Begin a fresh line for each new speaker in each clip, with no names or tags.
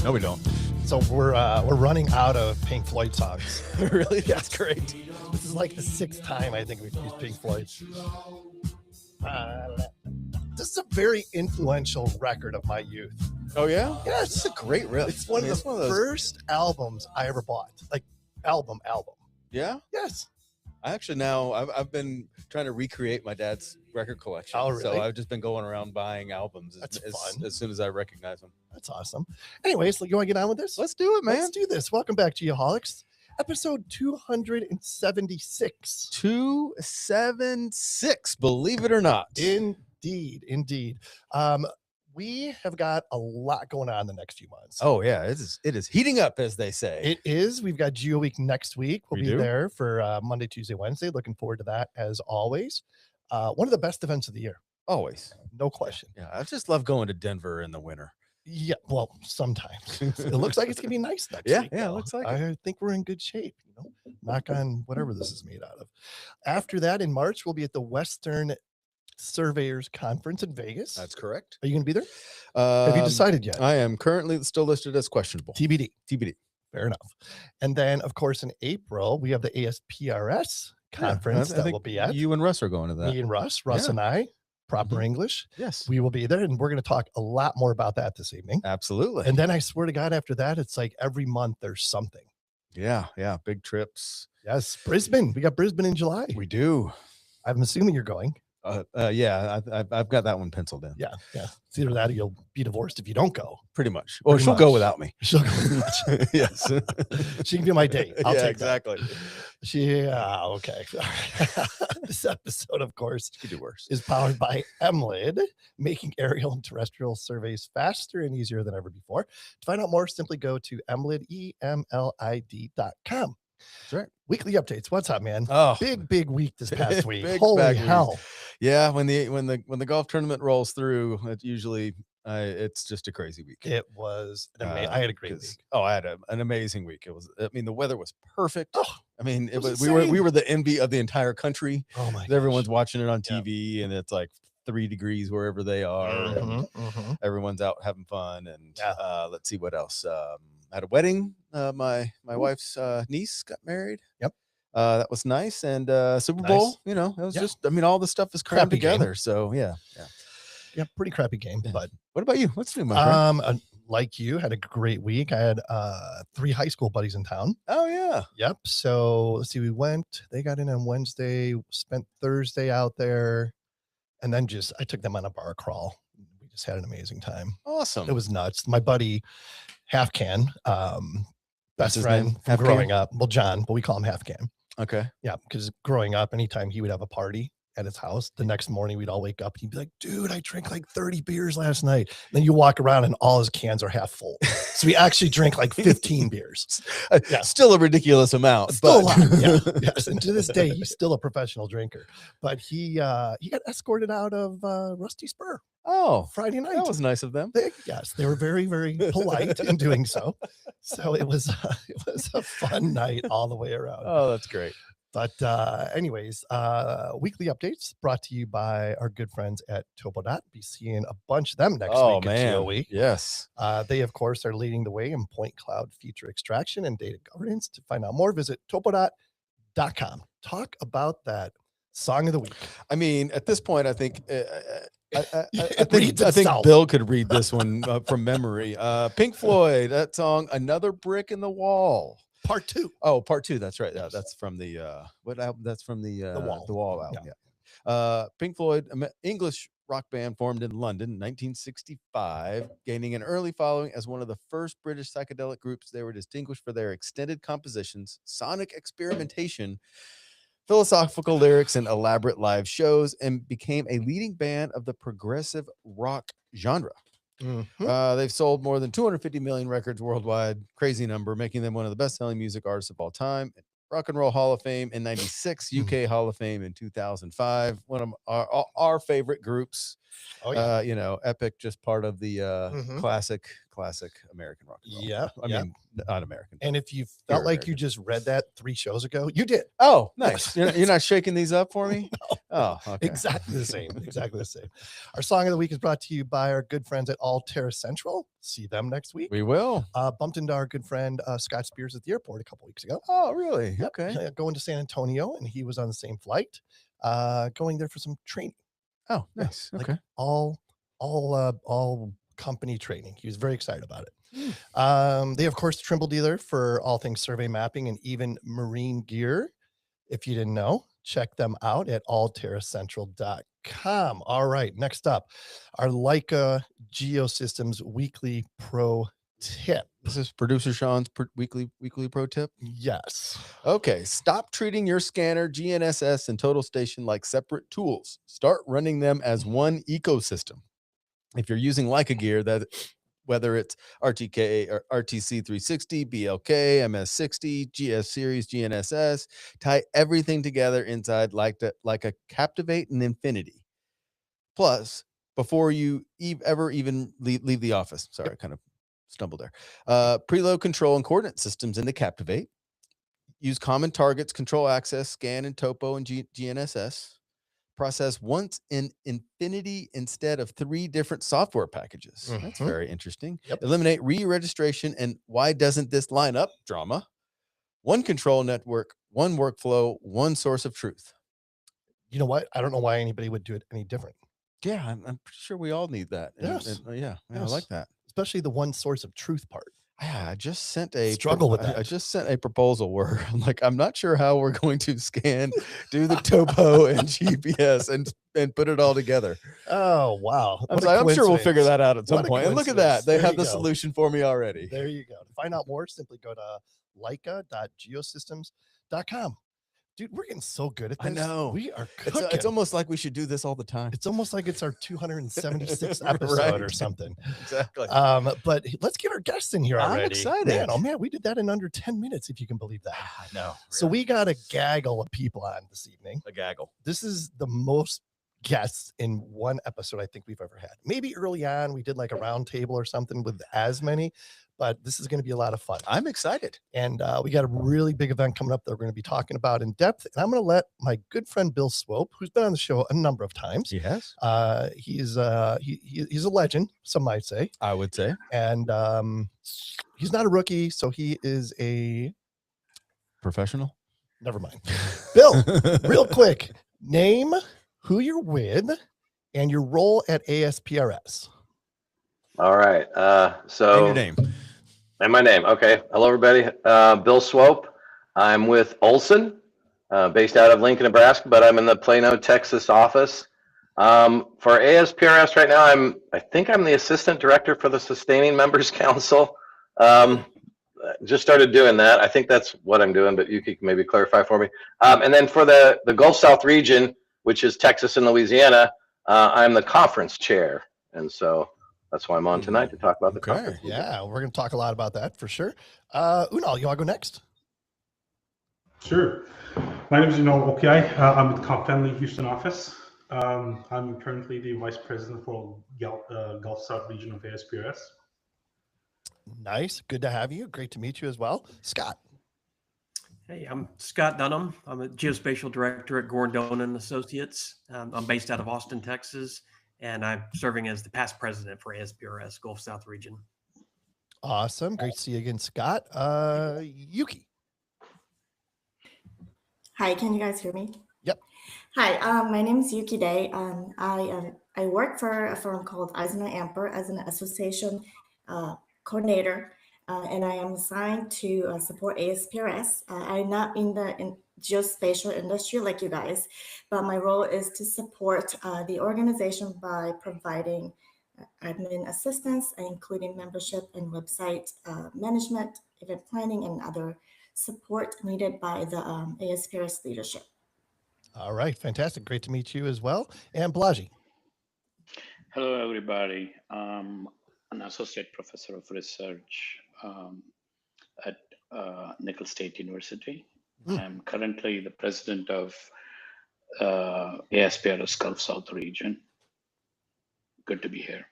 No, we don't.
So we're running out of Pink Floyd songs.
Really? That's great.
This is like the 6th time I think we've used Pink Floyd. This is a very influential record of my youth.
Oh yeah?
Yeah,
It's a great riff.
it's one of the first albums I ever bought. Like album.
Yeah?
Yes.
I actually now I've been trying to recreate my dad's record collection.
Oh, really?
So I've just been going around buying albums
That's fun.
as soon as I recognize them.
That's awesome. Anyways, you want to get on with this?
Let's do it, man.
Let's do this. Welcome back, Geoholics. Episode 276.
276, believe it or not.
Indeed. We have got a lot going on the next few months.
Oh yeah, it is heating up, as they say.
It is. We've got Geo Week next week. We'll be
do.
there for Monday, Tuesday, Wednesday. Looking forward to that as always. One of the best events of the year.
Always.
No question.
Yeah, I just love going to Denver in the winter.
Yeah, well, sometimes. It looks like it's gonna be nice next
Yeah,
week.
yeah, it
though.
looks like
I think we're in good shape, knock on whatever this is made out of. After that, in March, we'll be at the Western Surveyors Conference in Vegas.
That's correct.
Are you gonna be there? Have you decided yet?
I am currently still listed as questionable.
TBD.
TBD.
Fair enough. And then, of course, in April, we have the ASPRS conference that we'll be at.
You and Russ are going to that.
Me and Russ and I, proper English.
Yes.
We will be there, and we're going to talk a lot more about that this evening.
Absolutely.
And then I swear to God, after that, it's like every month there's something.
Yeah. Big trips.
Yes. Brisbane. We got Brisbane in July.
We do.
I'm assuming you're going.
Yeah, I've got that one penciled in.
Yeah. It's either that or you'll be divorced if you don't go.
Pretty much. Or she'll go without me.
She'll go.
Yes.
She can be my date. I'll take
exactly.
that. Okay. This episode, of course,
Could do worse.
is powered by MLID, making aerial and terrestrial surveys faster and easier than ever before. To find out more, simply go to emlid.com.
That's right.
Weekly updates. What's up, man?
Oh,
Big week this past week.
Big
Holy
bag
hell.
Yeah, when the golf tournament rolls through, it usually it's just a crazy week.
It was I had a great week.
Oh, I had an amazing week. It was. I mean, the weather was perfect.
Oh,
I mean,
it was
we were the envy of the entire country.
Oh my!
Everyone's watching it on TV, and it's like 3 degrees wherever they are. And everyone's out having fun. And let's see what else. I had a wedding. My wife's niece got married.
Yep.
That was nice. And Super Bowl, it was just, I mean, all the stuff is crammed together.
Game.
So yeah,
pretty crappy game.
Yeah.
But
what about you? What's new, my friend?
Like you, had a great week. I had 3 high school buddies in town.
Oh yeah.
Yep. So let's see, they got in on Wednesday, spent Thursday out there, and then I took them on a bar crawl. We just had an amazing time.
Awesome.
It was nuts. My buddy Half Can, best friend from
Half
growing up. Well, John, but we call him Half Can.
Okay.
Yeah, because growing up, anytime he would have a party at his house, the next morning we'd all wake up and he'd be like, dude, I drank like 30 beers last night. Then you walk around and all his cans are half full. So he actually drank like 15 beers. Yeah.
Still a ridiculous amount.
Still a lot. Yeah. Yes. And to this day, he's still a professional drinker. But he got escorted out of Rusty Spur.
Oh,
Friday night.
That was nice of them.
They were very, very polite in doing so. So it was a fun night all the way around.
Oh, that's great.
But anyways, weekly updates brought to you by our good friends at Topodot. Be seeing a bunch of them next week at Geo Week.
Yes.
They, of course, are leading the way in point cloud feature extraction and data governance. To find out more, visit topodot.com. Talk about that song of the week.
I mean, at this point, I think I
think
Bill could read this one from memory. Pink Floyd, that song, "Another Brick in the Wall."
Part 2.
Oh, part 2. That's right. Yeah, that's from the what album? That's from the Wall album. Yeah. Pink Floyd, English rock band formed in London in 1965, gaining an early following as one of the first British psychedelic groups. They were distinguished for their extended compositions, sonic experimentation, philosophical lyrics, and elaborate live shows, and became a leading band of the progressive rock genre. They've sold more than 250 million records worldwide. Crazy number, making them one of the best-selling music artists of all time. Rock and Roll Hall of Fame in 96, UK Hall of Fame in 2005. One of our favorite groups. Oh yeah. Epic, just part of the classic classic American rock and roll.
Yeah.
I mean, not American.
And if you felt like you just read that 3 shows ago, you did.
Oh, nice. You're not shaking these up for me?
No.
Oh, okay.
Exactly the same. Exactly the same. Our song of the week is brought to you by our good friends at All Terra Central. See them next week.
We will.
Bumped into our good friend Scott Spears at the airport a couple weeks ago.
Oh, really?
Yep.
Okay.
Going to San Antonio, and he was on the same flight, going there for some training.
Oh, nice.
Like
okay.
All company training. He was very excited about it. They, of course, Trimble dealer for all things survey mapping and even marine gear. If you didn't know, check them out at allterracentral.com. All right, next up, our Leica Geosystems weekly pro tip.
This is producer Sean's weekly pro tip.
Yes.
Okay. Stop treating your scanner, GNSS, and total station like separate tools. Start running them as one ecosystem. If you're using Leica gear, that whether it's RTK or RTC 360, BLK, MS60, GS series, GNSS, tie everything together inside like a Captivate and Infinity. Plus, before you ever even leave the office, sorry, I kind of stumbled there. Preload control and coordinate systems in the Captivate. Use common targets, control access, scan and topo and GNSS. Process once in Infinity instead of 3 different software packages. That's very interesting.
Yep.
Eliminate re-registration and why doesn't this line up drama. One control network, one workflow, one source of truth.
You know what? I don't know why anybody would do it any different.
Yeah, I'm pretty sure we all need that.
Yes.
Yeah,
Yes.
I like that.
Especially the one source of truth part.
Yeah, I just sent a
struggle with that.
I just sent a proposal where I'm like, I'm not sure how we're going to scan, do the topo and GPS and put it all together.
Oh, wow.
I'm sure we'll figure that out at some point. And look at that. They have the
go.
solution for me already.
There you go. To find out more, simply go to leica.geosystems.com. Dude, we're getting so good at this.
I know.
We are cooking.
It's almost like we should do this all the time.
It's almost like it's our 276th episode or something.
Exactly.
But let's get our guests in here already.
I'm excited.
Man, oh man, we did that in under 10 minutes, if you can believe that.
I know.
So we got a gaggle of people on this evening.
A gaggle.
This is the most guests in one episode I think we've ever had. Maybe early on we did like a round table or something with as many, but this is going to be a lot of fun.
I'm excited.
And we got a really big event coming up that we're going to be talking about in depth. And I'm going to let my good friend Bill Swope, who's been on the show a number of times.
Yes.
He's a legend, some might say.
I would say.
And he's not a rookie, so he is a
professional.
Never mind. Bill, real quick, name who you're with and your role at ASPRS.
All right. So
and your name.
And my name. Okay. Hello, everybody. Bill Swope. I'm with Olson, based out of Lincoln, Nebraska, but I'm in the Plano, Texas office. For ASPRS right now, I think I'm the assistant director for the Sustaining Members Council. Just started doing that. I think that's what I'm doing, but you can maybe clarify for me. And then for the Gulf South region, which is Texas and Louisiana, I'm the conference chair. And so that's why I'm on tonight to talk about the conference.
Yeah, we're going to talk a lot about that for sure. Unal, you want to go next?
Sure. My name is Unal Opiai. I'm with Comp Family Houston office. I'm currently the vice president for Gulf South region of ASPRS.
Nice. Good to have you. Great to meet you as well. Scott.
Hey, I'm Scott Dunham. I'm a geospatial director at Gordon Associates. I'm based out of Austin, Texas, and I'm serving as the past president for ASPRS Gulf South region.
Awesome. Great to see you again, Scott. Yuki.
Hi, can you guys hear me?
Yep.
Hi, my name is Yuki Day. I work for a firm called Eisner Amper as an association coordinator, and I am assigned to support ASPRS. I'm not in the geospatial industry like you guys, but my role is to support the organization by providing admin assistance, including membership and website management, event planning, and other support needed by the ASPRS leadership.
All right, fantastic. Great to meet you as well. And Balaji.
Hello, everybody. I'm an associate professor of research at Nicholls State University. I'm currently the president of ASPRS Gulf South region. Good to be here.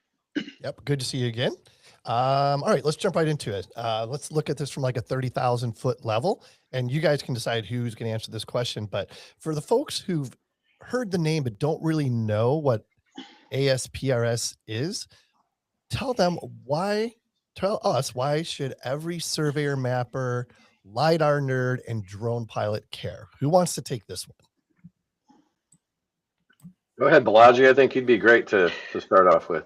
Yep. Good to see you again. All right, let's jump right into it. Let's look at this from like a 30,000 foot level, and you guys can decide who's going to answer this question. But for the folks who've heard the name but don't really know what ASPRS is, tell us why should every surveyor, mapper, LiDAR nerd, and drone pilot care? Who wants to take this one?
Go ahead, Balaji. I think you'd be great to start off with.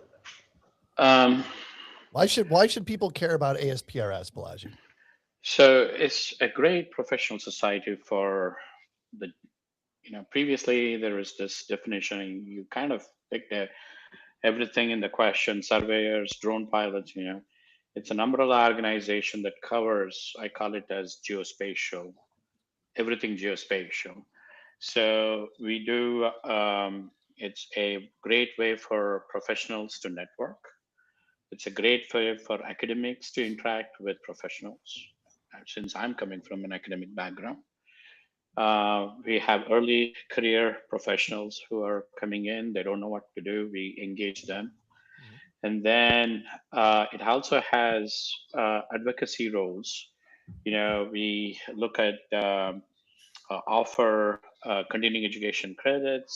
Why should people care about ASPRS, Balaji?
So it's a great professional society for the, previously there was this definition, you kind of picked everything in the question, surveyors, drone pilots, it's an umbrella organization that covers, I call it as geospatial, everything geospatial. So we do, it's a great way for professionals to network. It's a great way for academics to interact with professionals. Since I'm coming from an academic background, we have early career professionals who are coming in. They don't know what to do. We engage them. And then it also has advocacy roles. We look at offer continuing education credits,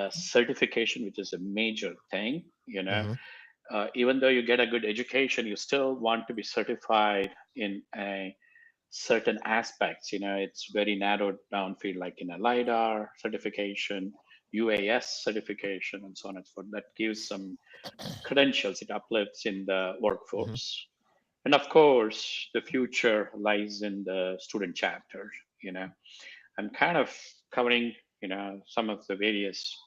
certification, which is a major thing. Even though you get a good education, you still want to be certified in a certain aspects. It's very narrowed down field, like in a LiDAR certification, UAS certification, and so on and so forth. That gives some credentials, it uplifts in the workforce. And of course, the future lies in the student chapter. I'm kind of covering, some of the various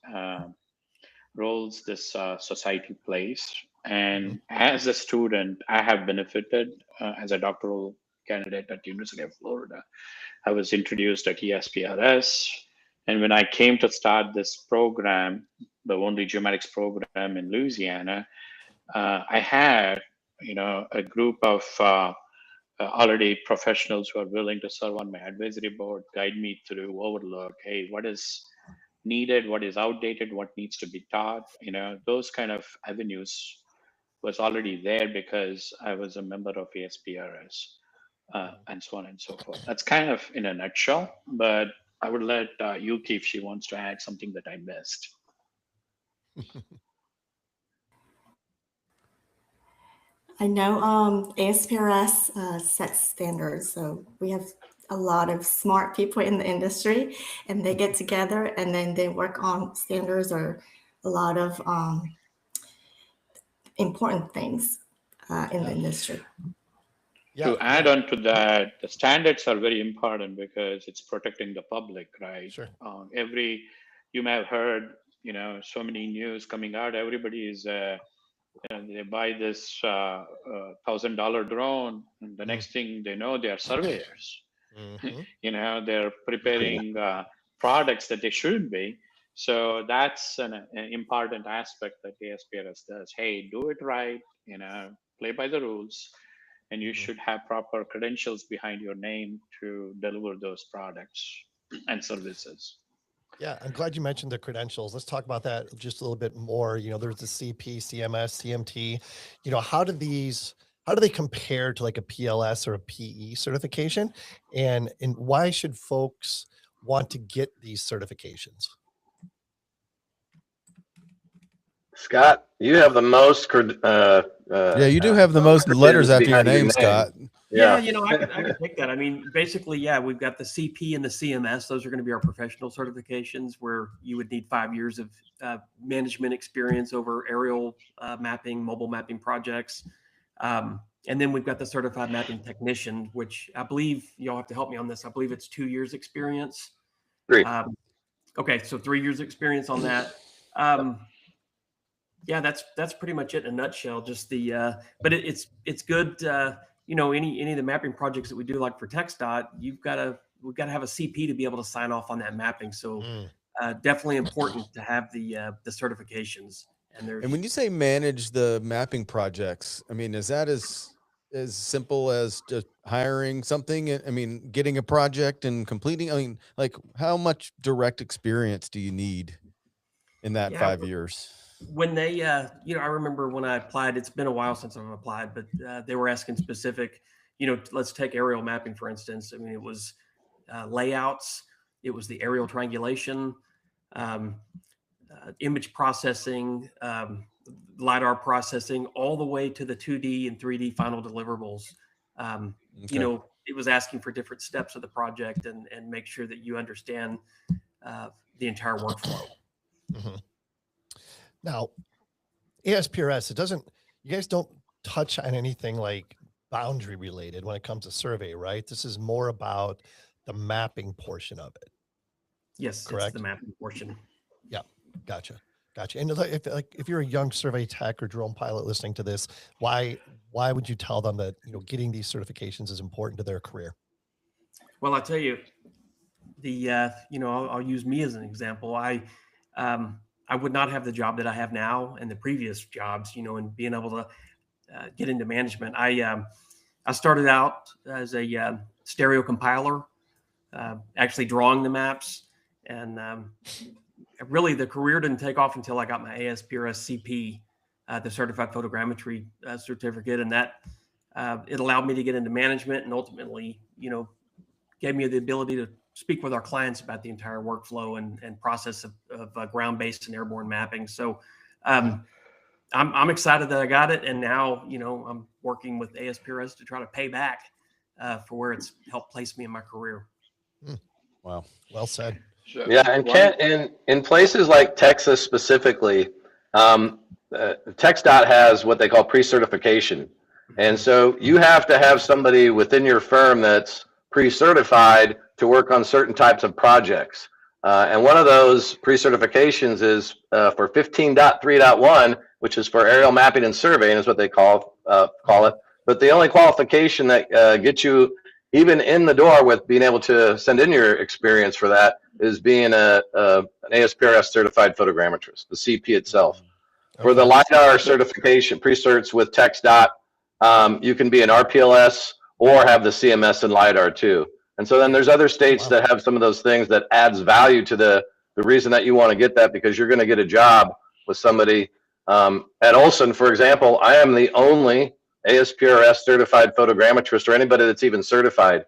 roles this society plays. And as a student, I have benefited as a doctoral candidate at the University of Florida. I was introduced at ASPRS. And when I came to start this program, the only geomatics program in Louisiana, I had, a group of already professionals who are willing to serve on my advisory board, guide me through, overlook, hey, what is needed, what is outdated, what needs to be taught, those kind of avenues was already there because I was a member of ASPRS and so on and so forth. That's kind of in a nutshell, but I would let Yuki, if she wants to add something that I missed.
I know ASPRS sets standards, so we have a lot of smart people in the industry, and they get together and then they work on standards or a lot of important things in the industry.
To add on to that, the standards are very important because it's protecting the public, right?
Sure.
You may have heard, so many news coming out. Everybody is, they buy this $1,000 drone, and the next thing they know, they are surveyors. They're preparing products that they shouldn't be. So that's an important aspect that the ASPRS does. Hey, do it right, play by the rules, and you should have proper credentials behind your name to deliver those products and services.
Yeah, I'm glad you mentioned the credentials. Let's talk about that just a little bit more. There's the CP, CMS, CMT. How do they compare to like a PLS or a PE certification? And why should folks want to get these certifications?
Scott, you have the most.
Yeah, you do have the most letters after your name, Scott.
Yeah, I could pick that. I mean, basically, yeah, we've got the CP and the CMS. Those are going to be our professional certifications where you would need 5 years of management experience over aerial mapping, mobile mapping projects. And then we've got the certified mapping technician, which I believe you'll have to help me on this. I believe it's 2 years experience.
3.
Okay, so 3 years experience on that. Yeah, that's pretty much it in a nutshell. Just the, but it's good. Any of the mapping projects that we do, like for TxDOT, we've got to have a CP to be able to sign off on that mapping. So definitely important to have the certifications. And
when you say manage the mapping projects, I mean, is that as simple as just hiring something? I mean, getting a project and completing. I mean, like, how much direct experience do you need in that 5 years?
when they, I remember when I applied, it's been a while since I've applied, but they were asking specific, let's take aerial mapping, for instance. I mean, it was layouts, it was the aerial triangulation, image processing, LiDAR processing, all the way to the 2D and 3D final deliverables. Okay. It was asking for different steps of the project and make sure that you understand the entire workflow.
Mm-hmm. Now, ASPRS, you guys don't touch on anything like boundary related when it comes to survey, right? This is more about the mapping portion of it.
Yes, correct. It's the mapping portion.
Yeah, gotcha. And if you're a young survey tech or drone pilot listening to this, why would you tell them that getting these certifications is important to their career?
Well, I tell you, I'll use me as an example. I would not have the job that I have now and the previous jobs, and being able to get into management. I started out as a stereo compiler, actually drawing the maps, and really the career didn't take off until I got my ASPRS CP, the Certified Photogrammetry certificate, and that it allowed me to get into management and ultimately, gave me the ability to speak with our clients about the entire workflow and process of ground-based and airborne mapping. So I'm excited that I got it. And now, I'm working with ASPRS to try to pay back for where it's helped place me in my career.
Wow. Well said.
Yeah. And in places like Texas specifically, TxDOT has what they call pre-certification. And so you have to have somebody within your firm that's pre-certified to work on certain types of projects. And one of those pre-certifications is for 15.3.1, which is for aerial mapping and surveying is what they call it. But the only qualification that gets you even in the door with being able to send in your experience for that is being an ASPRS certified photogrammetrist, the CP itself. Okay. For the LiDAR certification, pre-certs with TxDOT, you can be an RPLS or have the CMS and LiDAR too. And so then there's other states that have some of those things that adds value to the reason that you want to get that, because you're going to get a job with somebody. At Olson, for example, I am the only ASPRS certified photogrammetrist, or anybody that's even certified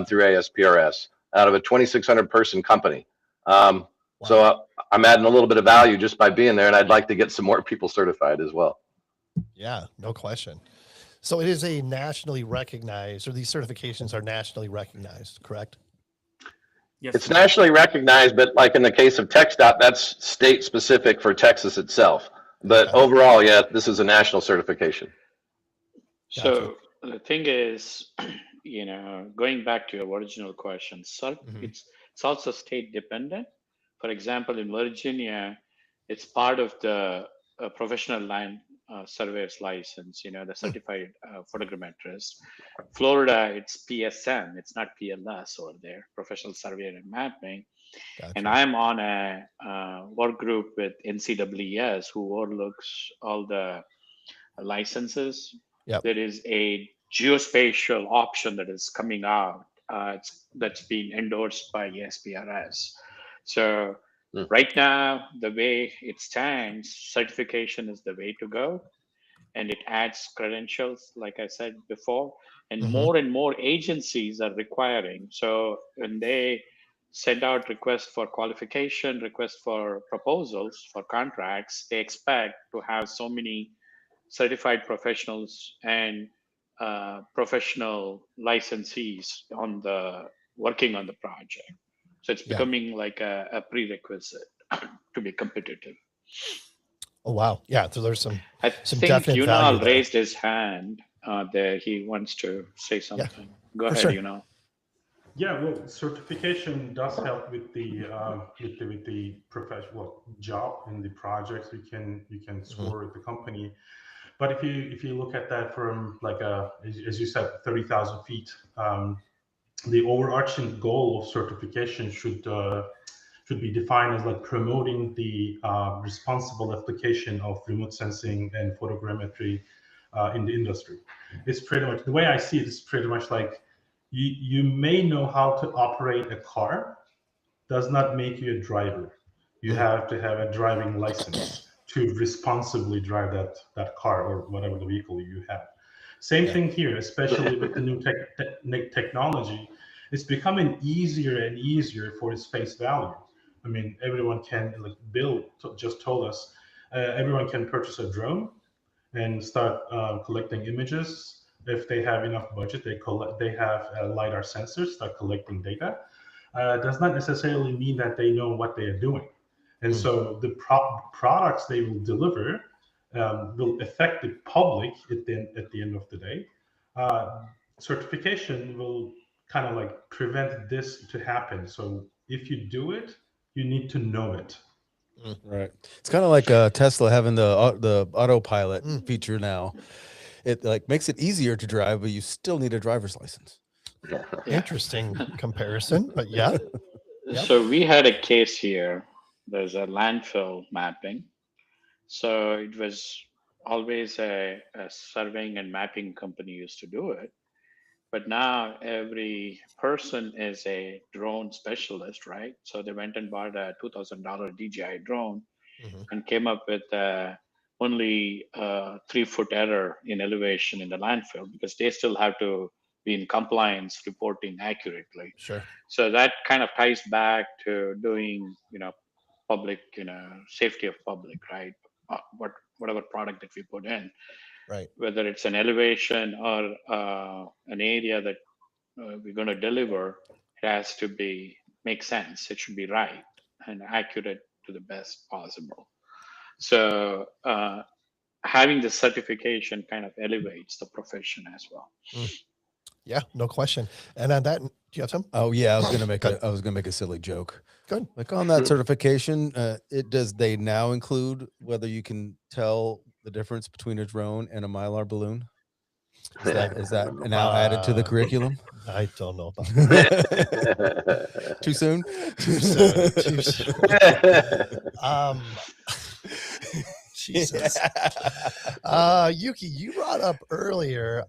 through ASPRS out of a 2,600 person company. So I'm adding a little bit of value just by being there, and I'd like to get some more people certified as well.
Yeah, no question. So it is a nationally recognized, or these certifications are nationally recognized, correct?
Yes. It's nationally recognized, but like in the case of TxDOT, that's state specific for Texas itself. But overall, yeah, this is a national certification.
Gotcha. So the thing is, going back to your original question, it's also state dependent. For example, in Virginia, it's part of the professional line surveyor's license, the certified photogrammetrist. Florida, it's PSM, it's not PLS over there, professional surveyor and mapping. Gotcha. And I'm on a work group with NCWES, who overlooks all the licenses. Yep. There is a geospatial option that is coming out that's being endorsed by ASPRS. So right now, the way it stands, certification is the way to go. And it adds credentials, like I said before, and more and more agencies are requiring. So when they send out requests for qualification, requests for proposals for contracts, they expect to have so many certified professionals and professional licensees working on the project. So it's becoming like a prerequisite to be competitive.
Oh, wow. Yeah. So there's some
I think Yunal raised his hand there. He wants to say something. Yeah, go ahead, sure. Yunal.
Yeah, well, certification does help with the professional job and the projects you can score with the company. But if you look at that from like as you said, 30,000 feet, the overarching goal of certification should be defined as like promoting the responsible application of remote sensing and photogrammetry in the industry. It's pretty much the way I see it is pretty much like you may know how to operate a car, does not make you a driver. You have to have a driving license to responsibly drive that car or whatever the vehicle you have. Same thing here, especially with the new technology. It's becoming easier and easier for its face value. I mean, everyone can, like Bill just told us, everyone can purchase a drone and start collecting images. If they have enough budget, they have LiDAR sensors, start collecting data. Does not necessarily mean that they know what they are doing. And so the products they will deliver will affect the public at the end of the day. Certification will kind of like prevent this to happen. So if you do it, you need to know it.
Right. It's kind of like Tesla having the autopilot feature now. It like makes it easier to drive, but you still need a driver's license.
Yeah.
Interesting comparison, but yeah. Yep.
So we had a case here. There's a landfill mapping. So it was always a surveying and mapping company used to do it. But now every person is a drone specialist, right? So they went and bought a $2,000 DJI drone and came up with only 3-foot error in elevation in the landfill, because they still have to be in compliance reporting accurately.
Sure.
So that kind of ties back to doing, public, safety of public, right? Whatever product that we put in.
Right.
Whether it's an elevation or an area that we're going to deliver, it has to make sense. It should be right and accurate to the best possible. So having the certification kind of elevates the profession as well.
Yeah, no question. And on that, do you have some?
Oh yeah, I was gonna make a silly joke.
Good.
Like on that certification, they now include whether you can tell the difference between a drone and a Mylar balloon? Is that now added to the curriculum?
I don't know about that.
Too soon?
Too soon. Too soon. Jesus. Yuki, you brought up earlier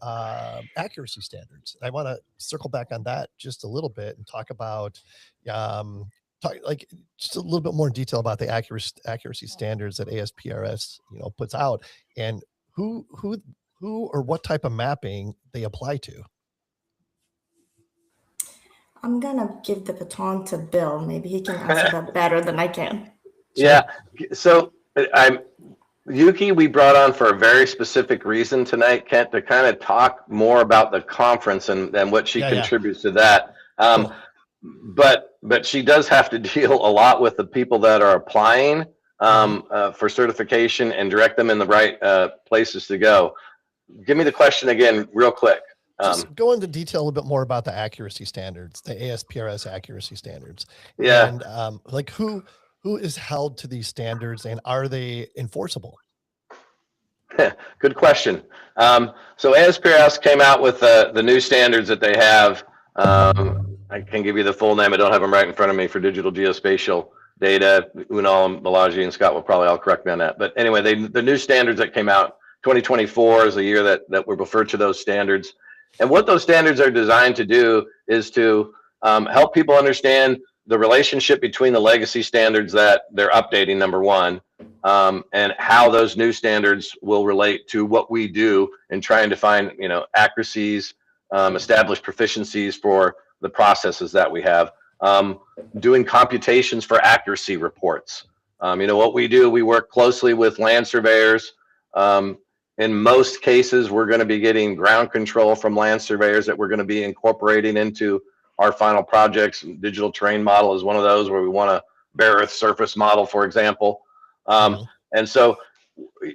accuracy standards. I want to circle back on that just a little bit and talk about just a little bit more detail about the accuracy standards that ASPRS puts out, and who or what type of mapping they apply to.
I'm gonna give the baton to Bill. Maybe he can answer that better than I can.
Yeah. So Yuki, we brought on for a very specific reason tonight, Kent, to kind of talk more about the conference and what she contributes to that.
Cool.
But she does have to deal a lot with the people that are applying for certification and direct them in the right places to go. Give me the question again real quick.
Just go into detail a little bit more about the accuracy standards, the ASPRS accuracy standards.
Yeah.
And who is held to these standards, and are they enforceable?
Good question. So ASPRS came out with the new standards that they have. I can give you the full name. I don't have them right in front of me for digital geospatial data. Unal, Balaji, and Scott will probably all correct me on that. But anyway, the new standards that came out, 2024 is the year that we refer to those standards. And what those standards are designed to do is to help people understand the relationship between the legacy standards that they're updating, number one, and how those new standards will relate to what we do in trying to find, accuracies, establish proficiencies for the processes that we have, doing computations for accuracy reports. What we do, we work closely with land surveyors. In most cases, we're going to be getting ground control from land surveyors that we're going to be incorporating into our final projects. Digital terrain model is one of those where we want a bare earth surface model, for example. And so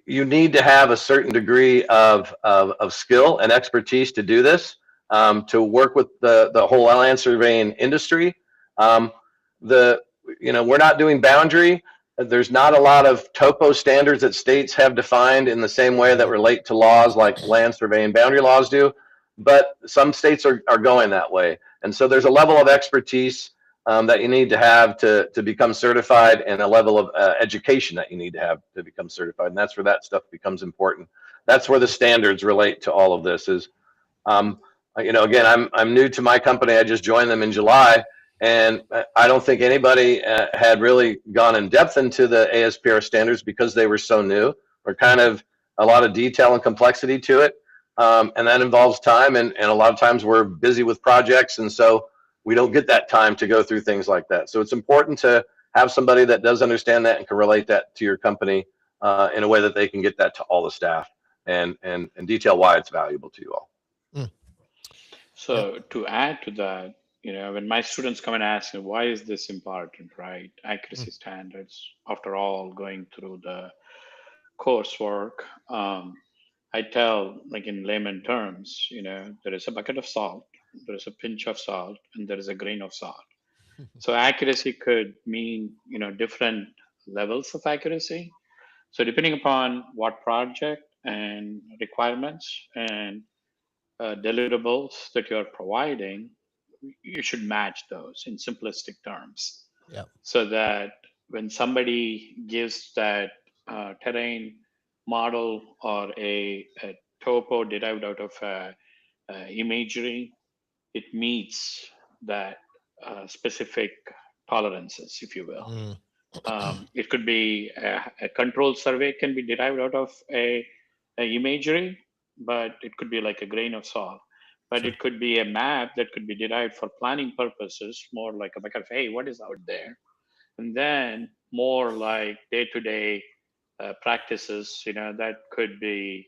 you need to have a certain degree of skill and expertise to do this, to work with the whole land surveying industry. We're not doing boundary. There's not a lot of topo standards that states have defined in the same way that relate to laws like land surveying boundary laws do, but some states are going that way. And so there's a level of expertise that you need to have to become certified, and a level of education that you need to have to become certified. And that's where that stuff becomes important. That's where the standards relate to all of this is, again, I'm new to my company. I just joined them in July. And I don't think anybody had really gone in depth into the ASPRS standards because they were so new, or kind of a lot of detail and complexity to it. And that involves time, and a lot of times we're busy with projects, and so we don't get that time to go through things like that. So it's important to have somebody that does understand that and can relate that to your company in a way that they can get that to all the staff and detail why it's valuable to you all.
So to add to that, when my students come and ask me, why is this important, right? Accuracy standards, after all, going through the coursework, I tell, like in layman terms, there is a bucket of salt, there is a pinch of salt, and there is a grain of salt. So accuracy could mean, different levels of accuracy. So depending upon what project and requirements and deliverables that you're providing, you should match those in simplistic terms.
Yeah.
So that when somebody gives that terrain model or a topo derived out of imagery, it meets that specific tolerances, if you will. It could be a control survey can be derived out of a imagery, but it could be like a grain of salt. But
Sure.
It could be a map that could be derived for planning purposes, more like a bucket of, hey, what is out there? And then more like day-to-day practices, that could be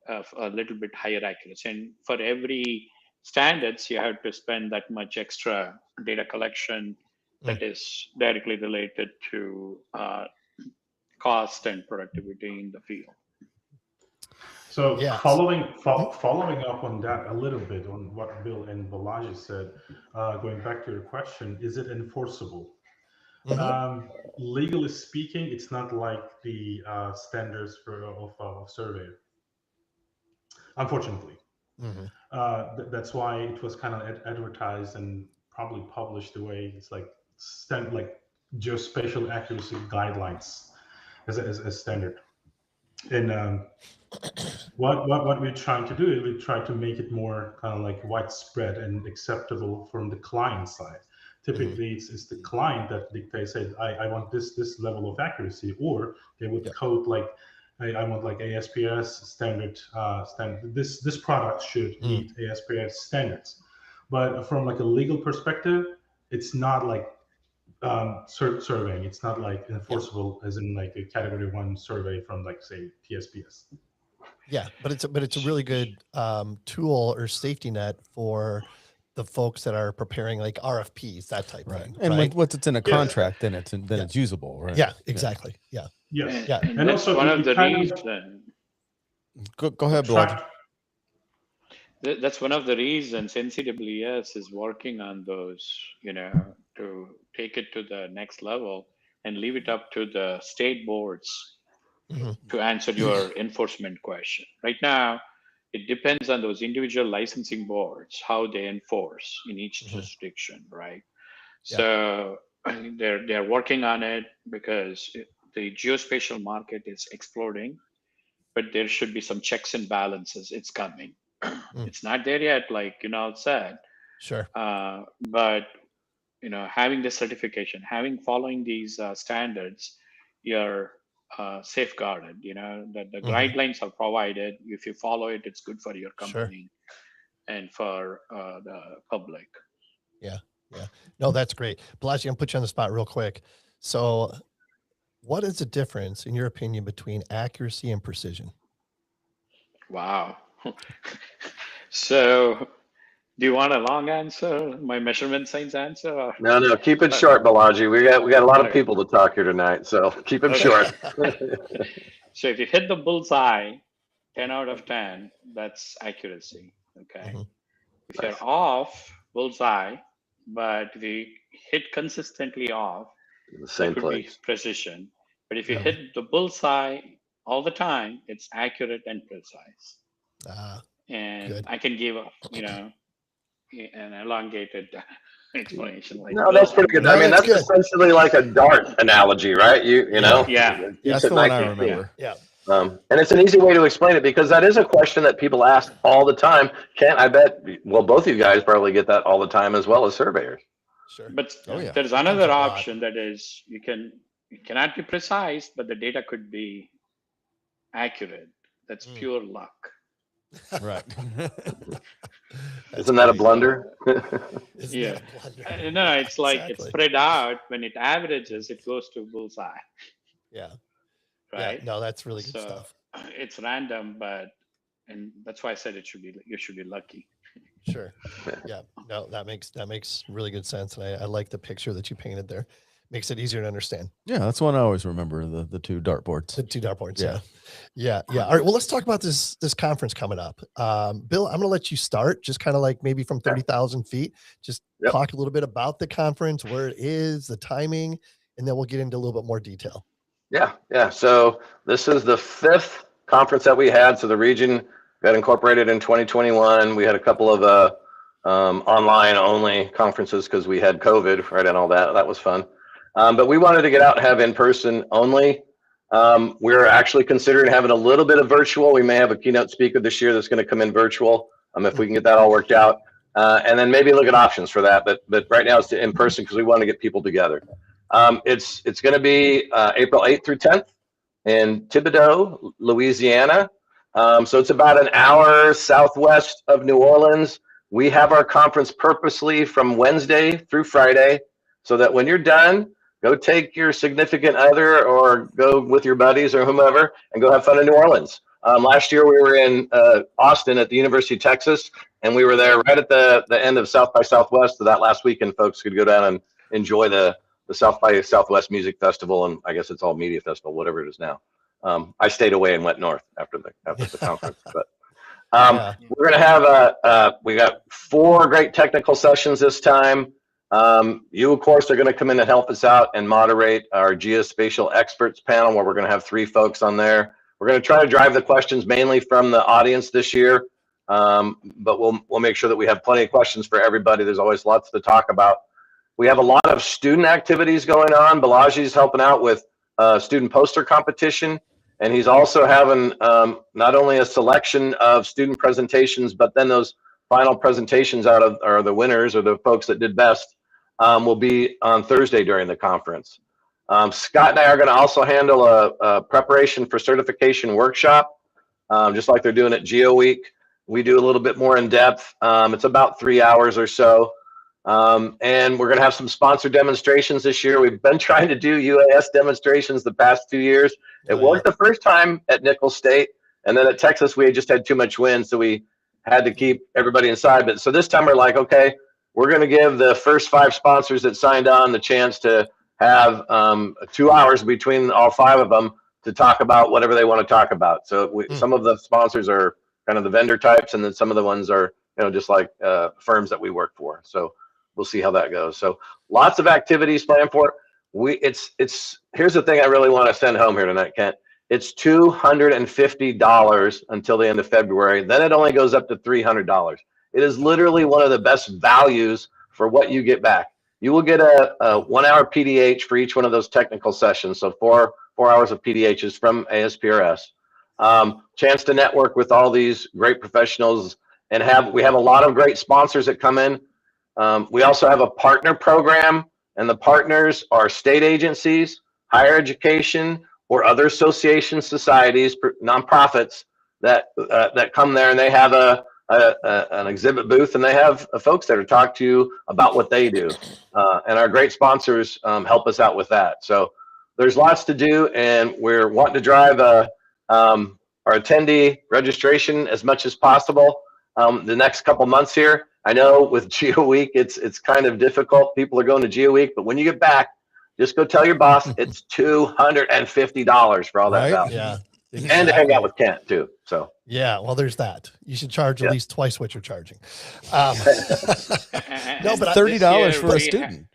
a little bit higher accuracy. And for every standards, you have to spend that much extra data collection that is directly related to cost and productivity in the field.
So
Yes.
following up on that a little bit on what Bill and Balaji said, going back to your question, is it enforceable? Legally speaking, it's not like the standards of surveyor. Unfortunately, that's why it was kind of advertised and probably published the way it's like geospatial accuracy guidelines as standard. And what we're trying to do is we try to make it more kind of like widespread and acceptable from the client side. Typically, it's the client that dictates, say, I want this level of accuracy, or they would code like, I want like ASPRS standard. This product should meet ASPRS standards. But from like a legal perspective, it's not like surveying. It's not like enforceable as in like a category 1 survey from like say PSPS.
Yeah, but it's a really good tool or safety net for the folks that are preparing like RFPs, that type of thing.
And
right?
once it's in a contract, then it's usable, right?
Yeah, exactly. Yeah.
Yes.
Yeah.
And that's
also
one of the
reasons.
Go ahead, Balaji.
That's one of the reasons NCAAS is working on those, to take it to the next level and leave it up to the state boards to answer your enforcement question. Right now, it depends on those individual licensing boards, how they enforce in each jurisdiction, right?
Yeah.
So they're working on it because the geospatial market is exploding, but there should be some checks and balances. It's coming. It's not there yet, like said.
Sure.
But having the certification, following these standards, you're safeguarded. That the guidelines are provided. If you follow it, it's good for your company and for the public.
Yeah. No, that's great. Balaji, I'm gonna put you on the spot real quick. So, what is the difference, in your opinion, between accuracy and precision?
Wow. So, do you want a long answer? My measurement science answer? Or?
No, keep it short, Balaji. We got a lot of people to talk here tonight, so keep it short.
So if you hit the bullseye, 10 out of 10, that's accuracy. Okay. If you're off bullseye, but if you hit consistently off,
In the same
that could
place.
be precision. But if you hit the bullseye all the time, it's accurate and precise. And
good.
I can give an elongated explanation. Like
No, that's pretty good.
No,
I mean,
that's
that's
good.
essentially like a dart analogy, right? You know?
Yeah.
That's the one I remember.
Yeah.
And it's an easy way to explain it because that is a question that people ask all the time. I bet, well, both of you guys probably get that all the time as well as surveyors.
Sure.
But
yeah.
there's another option that is you cannot be precise, but the data could be accurate. That's pure luck.
Right.
Isn't that a blunder?
Isn't that a blunder?
No, it's like it's
Exactly.
spread out. When it averages, it goes to bullseye.
Yeah.
Right.
Yeah. No, that's really good
So
stuff.
it's random, and that's why I said you should be lucky.
Sure. Yeah. No, that makes really good sense. And I like the picture that you painted there. Makes it easier to understand.
Yeah, that's one I always remember, the two dartboards.
The two dartboards.
Yeah.
Yeah. All right. Well, let's talk about this conference coming up. Bill, I'm going to let you start, just kind of like maybe from 30,000 feet. Just talk a little bit about the conference, where it is, the timing, and then we'll get into a little bit more detail.
Yeah. So this is the 5th conference that we had. So the region got incorporated in 2021. We had a couple of online only conferences because we had COVID, right, and all that. That was fun. But we wanted to get out and have in person only. We're actually considering having a little bit of virtual. We may have a keynote speaker this year that's going to come in virtual if we can get that all worked out. And then maybe look at options for that. But right now it's in person because we want to get people together. It's going to be April 8th through 10th in Thibodaux, Louisiana. So it's about an hour southwest of New Orleans. We have our conference purposely from Wednesday through Friday, so that when you're done, go take your significant other or go with your buddies or whomever and go have fun in New Orleans. Last year we were in Austin at the University of Texas, and we were there right at the end of South by Southwest. So that last weekend, folks could go down and enjoy the South by Southwest Music Festival, and I guess it's all Media Festival, whatever it is now. I stayed away and went north after the conference, but we're going to have we got 4 great technical sessions this time. You, of course, are going to come in and help us out and moderate our geospatial experts panel, where we're going to have 3 folks on there. We're going to try to drive the questions mainly from the audience this year, but we'll make sure that we have plenty of questions for everybody. There's always lots to talk about. We have a lot of student activities going on. Balaji's helping out with student poster competition, and he's also having not only a selection of student presentations, but then those final presentations or the winners or the folks that did best will be on Thursday during the conference. Scott and I are going to also handle a preparation for certification workshop, just like they're doing at Geo Week. We do a little bit more in depth. It's about 3 hours or so. And we're going to have some sponsored demonstrations this year. We've been trying to do UAS demonstrations the past 2 years. It worked the first time at Nicholls State, and then at Texas we just had too much wind, so we had to keep everybody inside. But so this time we're like, okay, we're going to give the first 5 sponsors that signed on the chance to have 2 hours between all 5 of them to talk about whatever they want to talk about. So some of the sponsors are kind of the vendor types, and then some of the ones are just like firms that we work for. So we'll see how that goes. So lots of activities planned for it. Here's the thing I really want to send home here tonight, Kent. It's $250 until the end of February. Then it only goes up to $300. It is literally one of the best values for what you get back. You will get a 1 hour PDH for each one of those technical sessions. So 4 hours of PDHs from ASPRS. Chance to network with all these great professionals, and we have a lot of great sponsors that come in. We also have a partner program, and the partners are state agencies, higher education, or other associations, societies, nonprofits that come there, and they have an exhibit booth, and they have folks that are talk to you about what they do. And our great sponsors help us out with that. So there's lots to do, and we're wanting to drive our attendee registration as much as possible the next couple months here. I know with Geo Week, it's kind of difficult. People are going to Geo Week, but when you get back, just go tell your boss it's $250 for all that value.
Yeah.
Exactly. And to hang out with Kent too. So
yeah, well, there's that. You should charge at least twice what you're charging. No, but
$30 for a student.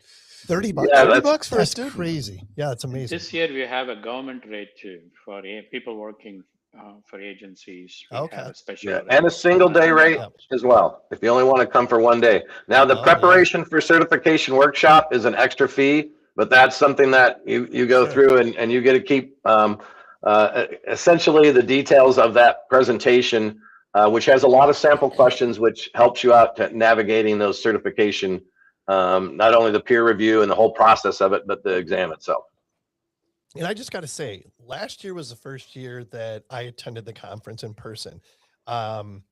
$30.
Yeah,
$30 for a
That's
student.
crazy. Yeah, it's amazing.
This year we have a government rate too for people working for agencies. We have a special rate.
And a single day rate as well, if you only want to come for 1 day. Now the preparation for certification workshop is an extra fee, but that's something that you go through and you get to keep essentially the details of that presentation, which has a lot of sample questions, which helps you out to navigating those certification not only the peer review and the whole process of it, but the exam itself.
And I just got to say, last year was the first year that I attended the conference in person. And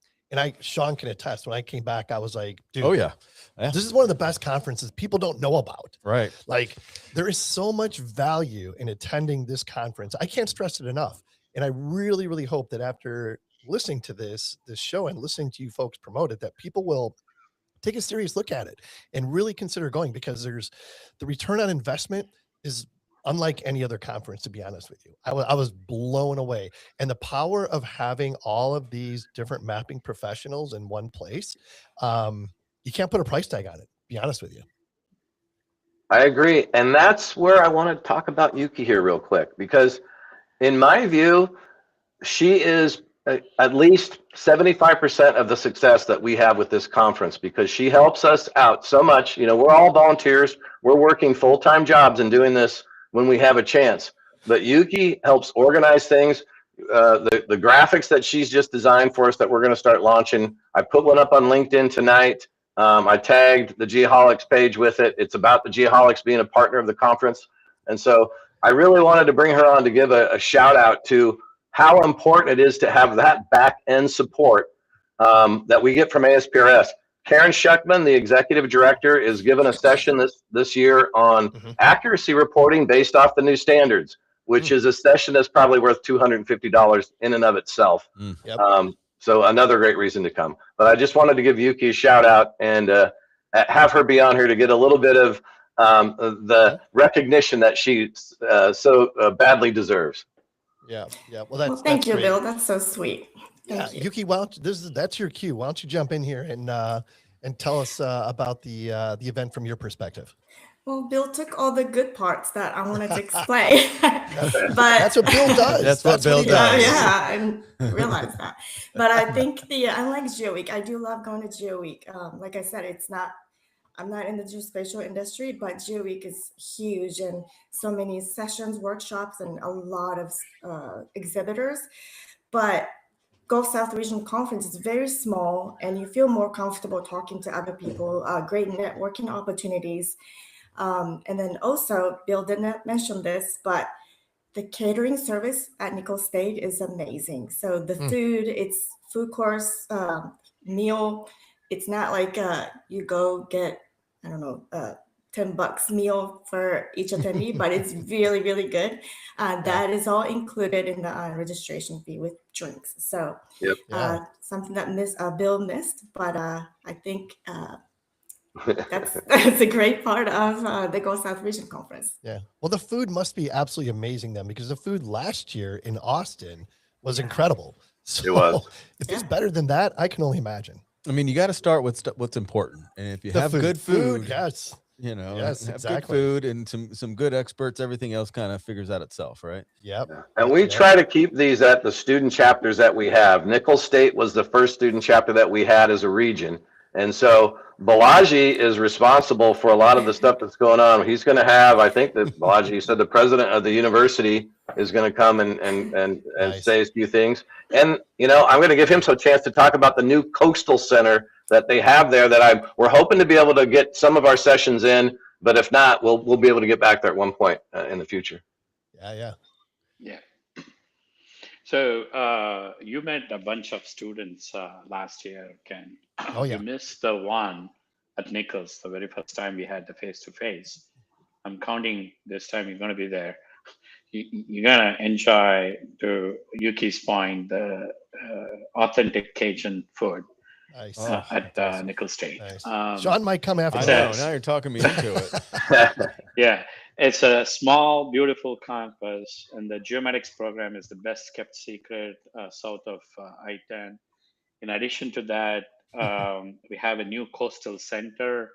Sean can attest, when I came back, I was like, dude,
Oh yeah.
This is one of the best conferences people don't know about.
Right.
Like, there is so much value in attending this conference. I can't stress it enough. And I really, really hope that after listening to this show and listening to you folks promote it, that people will take a serious look at it and really consider going, because there's the return on investment is unlike any other conference, to be honest with you. I was blown away. And the power of having all of these different mapping professionals in one place, you can't put a price tag on it, be honest with you.
I agree. And that's where I want to talk about Yuki here real quick, because in my view, she is at least 75% of the success that we have with this conference, because she helps us out so much. You know, we're all volunteers. We're working full-time jobs and doing this when we have a chance. But Yuki helps organize things. The graphics that she's just designed for us that we're going to start launching. I put one up on LinkedIn tonight. I tagged the Geoholics page with it. It's about the Geoholics being a partner of the conference. And so I really wanted to bring her on to give a shout out to how important it is to have that back end support that we get from ASPRS. Karen Schuckman, the executive director, is giving a session this year on accuracy reporting based off the new standards, which is a session that's probably worth $250 in and of itself.
Yep.
So another great reason to come. But I just wanted to give Yuki a shout out and have her be on here to get a little bit of the recognition that she so badly deserves.
Yeah. Well,
thank you,
great.
Bill. That's so sweet. Thank you.
Yuki, why don't that's your cue. Why don't you jump in here and tell us about the event from your perspective?
Well, Bill took all the good parts that I wanted to explain, but
that's what Bill does.
That's what Bill does.
Yeah, I realized that. But I think unlike GeoWeek, I do love going to GeoWeek. Like I said, I'm not in the geospatial industry, but GeoWeek is huge and so many sessions, workshops, and a lot of exhibitors. But Gulf South Regional Conference is very small, and you feel more comfortable talking to other people, great networking opportunities. And then also, Bill didn't mention this, but the catering service at Nichols State is amazing. So the food, it's food course, meal. It's not like you go get, I don't know, $10 meal for each attendee, but it's really, really good. That is all included in the registration fee with drinks. So something that Bill missed, but I think that's a great part of the Gulf South Region Conference.
Yeah. Well, the food must be absolutely amazing then, because the food last year in Austin was incredible. So
it was.
If it's better than that, I can only imagine.
I mean, you got to start with what's important, and if you have good food,
yes,
you know,
yes,
have
exactly.
good food and some good experts, everything else kind of figures out itself, right?
Yep.
And we try to keep these at the student chapters that we have. Nichols State was the first student chapter that we had as a region. And so Balaji is responsible for a lot of the stuff that's going on. He's going to have, I think that Balaji said the president of the university is going to come and say a few things. And, you know, I'm going to give him some chance to talk about the new coastal center that they have there that we're hoping to be able to get some of our sessions in, but if not, we'll be able to get back there at one point in the future.
Yeah.
So you met a bunch of students last year, Ken.
Oh, yeah.
You missed the one at Nichols, the very first time we had the face-to-face. I'm counting this time you're going to be there. You're going to enjoy, to Yuki's point, the authentic Cajun food at Nichols State.
Nice. Sean might come after
that. Now you're talking me into it.
Yeah. It's a small, beautiful campus, and the geomatics program is the best kept secret south of I-10. In addition to that, we have a new coastal center,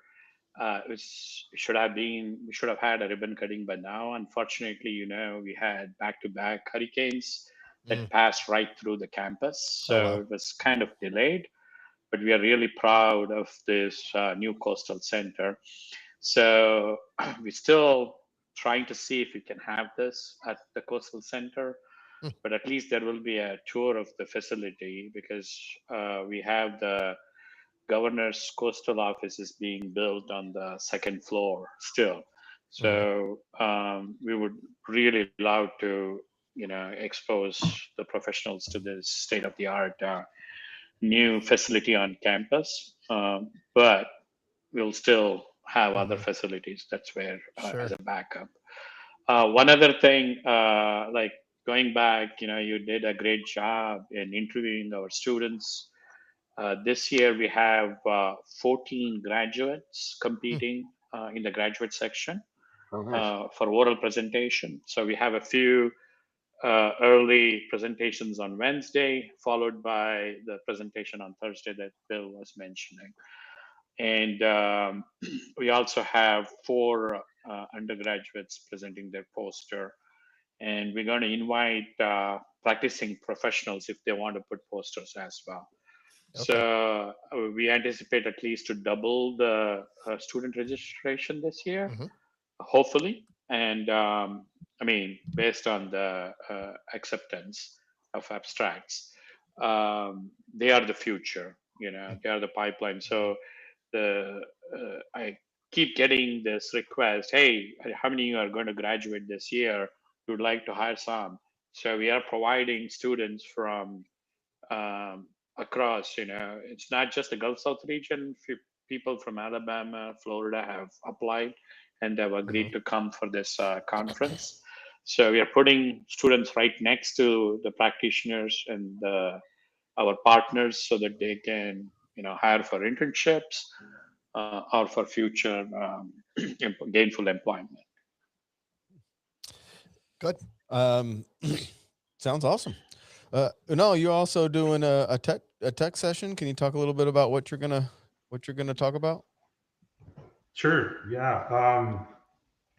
which we should have had a ribbon cutting by now. Unfortunately, you know, we had back-to-back hurricanes that passed right through the campus, so it was kind of delayed. But we are really proud of this new coastal center. So we're still trying to see if we can have this at the coastal center, but at least there will be a tour of the facility, because we have the governor's coastal office is being built on the second floor still. So we would really love to, expose the professionals to this state-of-the-art new facility on campus. But we'll still have other facilities. That's where as a backup. One other thing, like going back, you did a great job in interviewing our students. This year we have 14 graduates competing in the graduate section for oral presentation. So we have a few early presentations on Wednesday, followed by the presentation on Thursday that Bill was mentioning. And we also have 4 undergraduates presenting their poster. And we're going to invite practicing professionals if they want to put posters as well. Okay. So we anticipate at least to double the student registration this year, hopefully. And I mean, based on the acceptance of abstracts, they are the future, they are the pipeline. So I keep getting this request, hey, how many of you are going to graduate this year? We would like to hire some. So we are providing students from across, it's not just the Gulf South region. People from Alabama, Florida have applied and have agreed to come for this conference. So we are putting students right next to the practitioners and our partners so that they can, hire for internships or for future gainful employment.
Good.
Sounds awesome. No, you're also doing a tech session. Can you talk a little bit about what you're gonna talk about?
Sure. Yeah.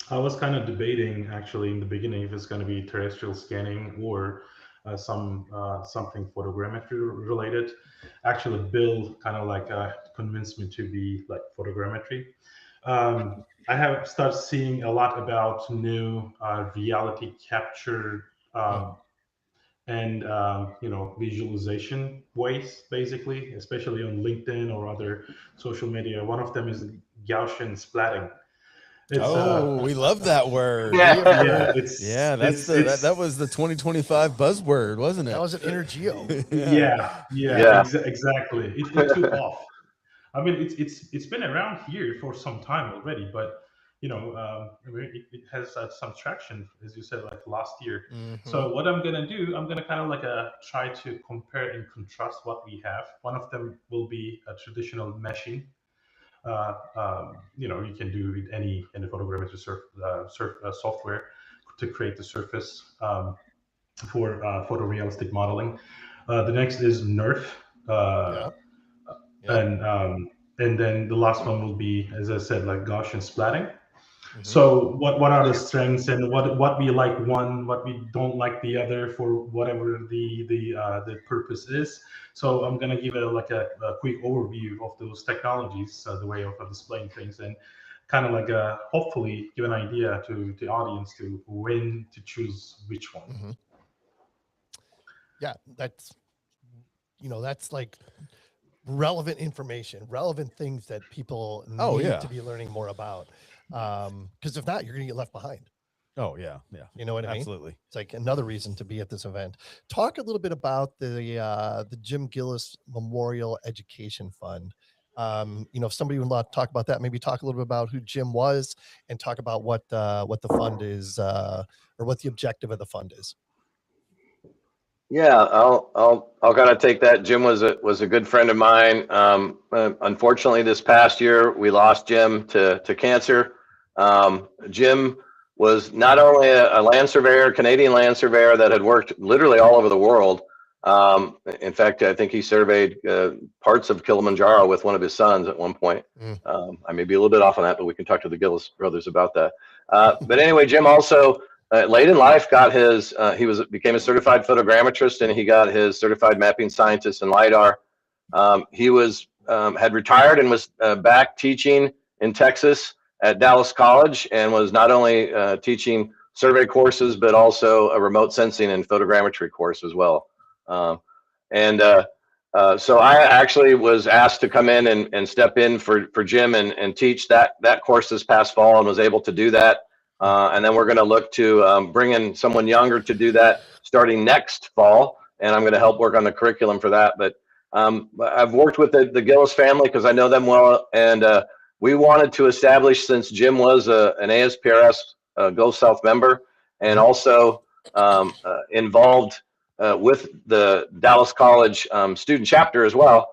I was kind of debating actually in the beginning if it's going to be terrestrial scanning or something photogrammetry related. Actually, Bill kind of convinced me to be like photogrammetry. I have started seeing a lot about new reality capture and visualization ways, basically, especially on LinkedIn or other social media. One of them is Gaussian splatting.
We love that word.
Yeah,
That was the 2025 buzzword, wasn't it?
That was an inner Geo.
Exactly. It took off. I mean, it's been around here for some time already, but it has some traction, as you said, like last year. So what I'm gonna do, I'm gonna kind of try to compare and contrast what we have. One of them will be a traditional meshing. You can do with any photogrammetry software to create the surface for photorealistic modeling. The next is NERF, and then the last one will be, as I said, like Gaussian splatting. So what are the strengths and what we like one, what we don't like the other for whatever the purpose is. So I'm gonna give a quick overview of those technologies, the way of displaying things, and kind of hopefully give an idea to the audience to when to choose which one.
Yeah, that's like relevant information, relevant things that people need to be learning more about. Because if not, you're going to get left behind.
Oh yeah.
You know what I mean?
Absolutely.
It's like another reason to be at this event. Talk a little bit about the Jim Gillis Memorial Education Fund. If somebody would like to talk about that, maybe talk a little bit about who Jim was and talk about what the fund is, or what the objective of the fund is.
Yeah, I'll kind of take that. Jim was a good friend of mine. Unfortunately, this past year we lost Jim to cancer. Jim was not only a land surveyor, Canadian land surveyor that had worked literally all over the world. In fact, I think he surveyed parts of Kilimanjaro with one of his sons at one point. I may be a little bit off on that, but we can talk to the Gillis brothers about that. But anyway, Jim also late in life got his became a certified photogrammetrist, and he got his certified mapping scientist in LiDAR. He was had retired and was back teaching in Texas at Dallas College, and was not only teaching survey courses but also a remote sensing and photogrammetry course as well. So I actually was asked to come in and step in for Jim and teach that course this past fall, and was able to do that. And then we're going to look to bring in someone younger to do that starting next fall. And I'm going to help work on the curriculum for that. But I've worked with the Gillis family because I know them well. And we wanted to establish, since Jim was an ASPRS Gulf South member, and also involved with the Dallas College student chapter as well,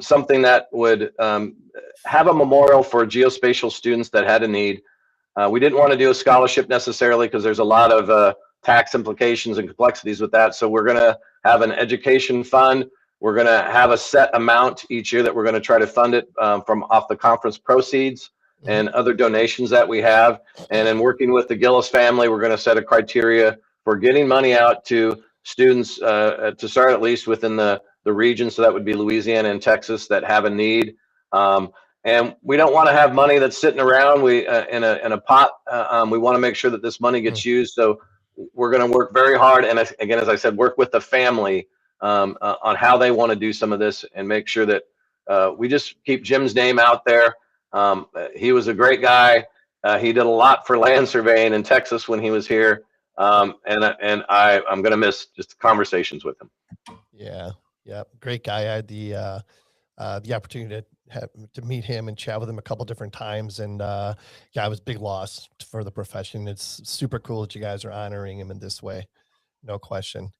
something that would have a memorial for geospatial students that had a need. We didn't want to do a scholarship necessarily because there's a lot of tax implications and complexities with that. So we're going to have an education fund. We're going to have a set amount each year that we're going to try to fund it from off the conference proceeds and other donations that we have. And in working with the Gillis family, we're going to set a criteria for getting money out to students to start at least within the region. So that would be Louisiana and Texas that have a need. And we don't want to have money that's sitting around in a pot. We want to make sure that this money gets used. So we're going to work very hard. And again, as I said, work with the family on how they want to do some of this, and make sure that we just keep Jim's name out there. He was a great guy. He did a lot for land surveying in Texas when he was here. And I'm going to miss just the conversations with him.
Yeah. Great guy. I had the opportunity to meet him and chat with him a couple different times. And yeah, it was a big loss for the profession. It's super cool that you guys are honoring him in this way. No question.